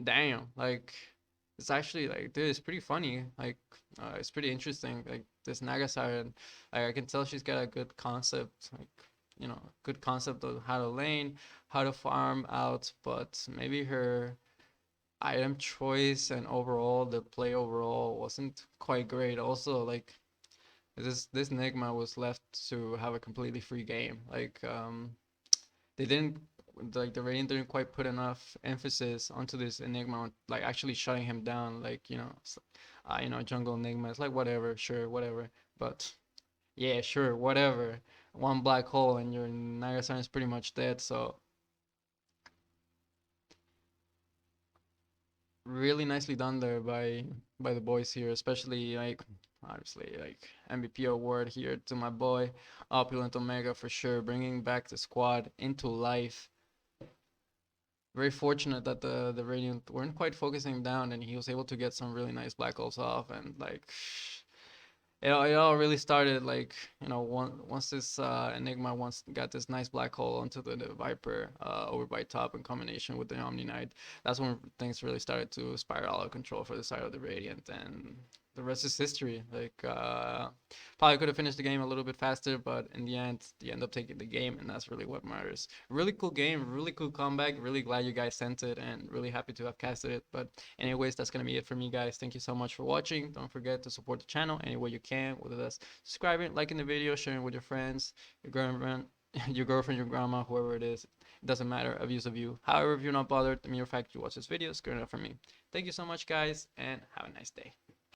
damn. Like. It's actually like, dude, it's pretty funny. Like, it's pretty interesting. Like this Naga Siren, like I can tell she's got a good concept. Like, good concept of how to lane, how to farm out. But maybe her item choice and overall the play overall wasn't quite great. Also, like this Nigma was left to have a completely free game. Like, they didn't like the Radiant didn't quite put enough emphasis onto this Enigma, like actually shutting him down. Like jungle Enigma. It's like whatever, sure, whatever. But yeah, sure, whatever. One black hole and your Nagasan is pretty much dead. So really nicely done there by the boys here, especially like obviously like MVP award here to my boy Opulent Omega for sure, bringing back the squad into life. Very fortunate that the Radiant weren't quite focusing down, and he was able to get some really nice black holes off, and like it all really started like once this Enigma once got this nice black hole onto the Viper over by top in combination with the Omni Knight. That's when things really started to spiral out of control for the side of the Radiant, and the rest is history. Like probably could have finished the game a little bit faster, but in the end, they end up taking the game, and that's really what matters. Really cool game, really cool comeback. Really glad you guys sent it, and really happy to have casted it. But anyways, that's gonna be it for me, guys. Thank you so much for watching. Don't forget to support the channel any way you can, whether that's subscribing, liking the video, sharing with your friends, your girlfriend, your girlfriend, your grandma, whoever it is. It doesn't matter. A view's a view. However, if you're not bothered, the mere fact you watch this video is good enough for me. Thank you so much, guys, and have a nice day.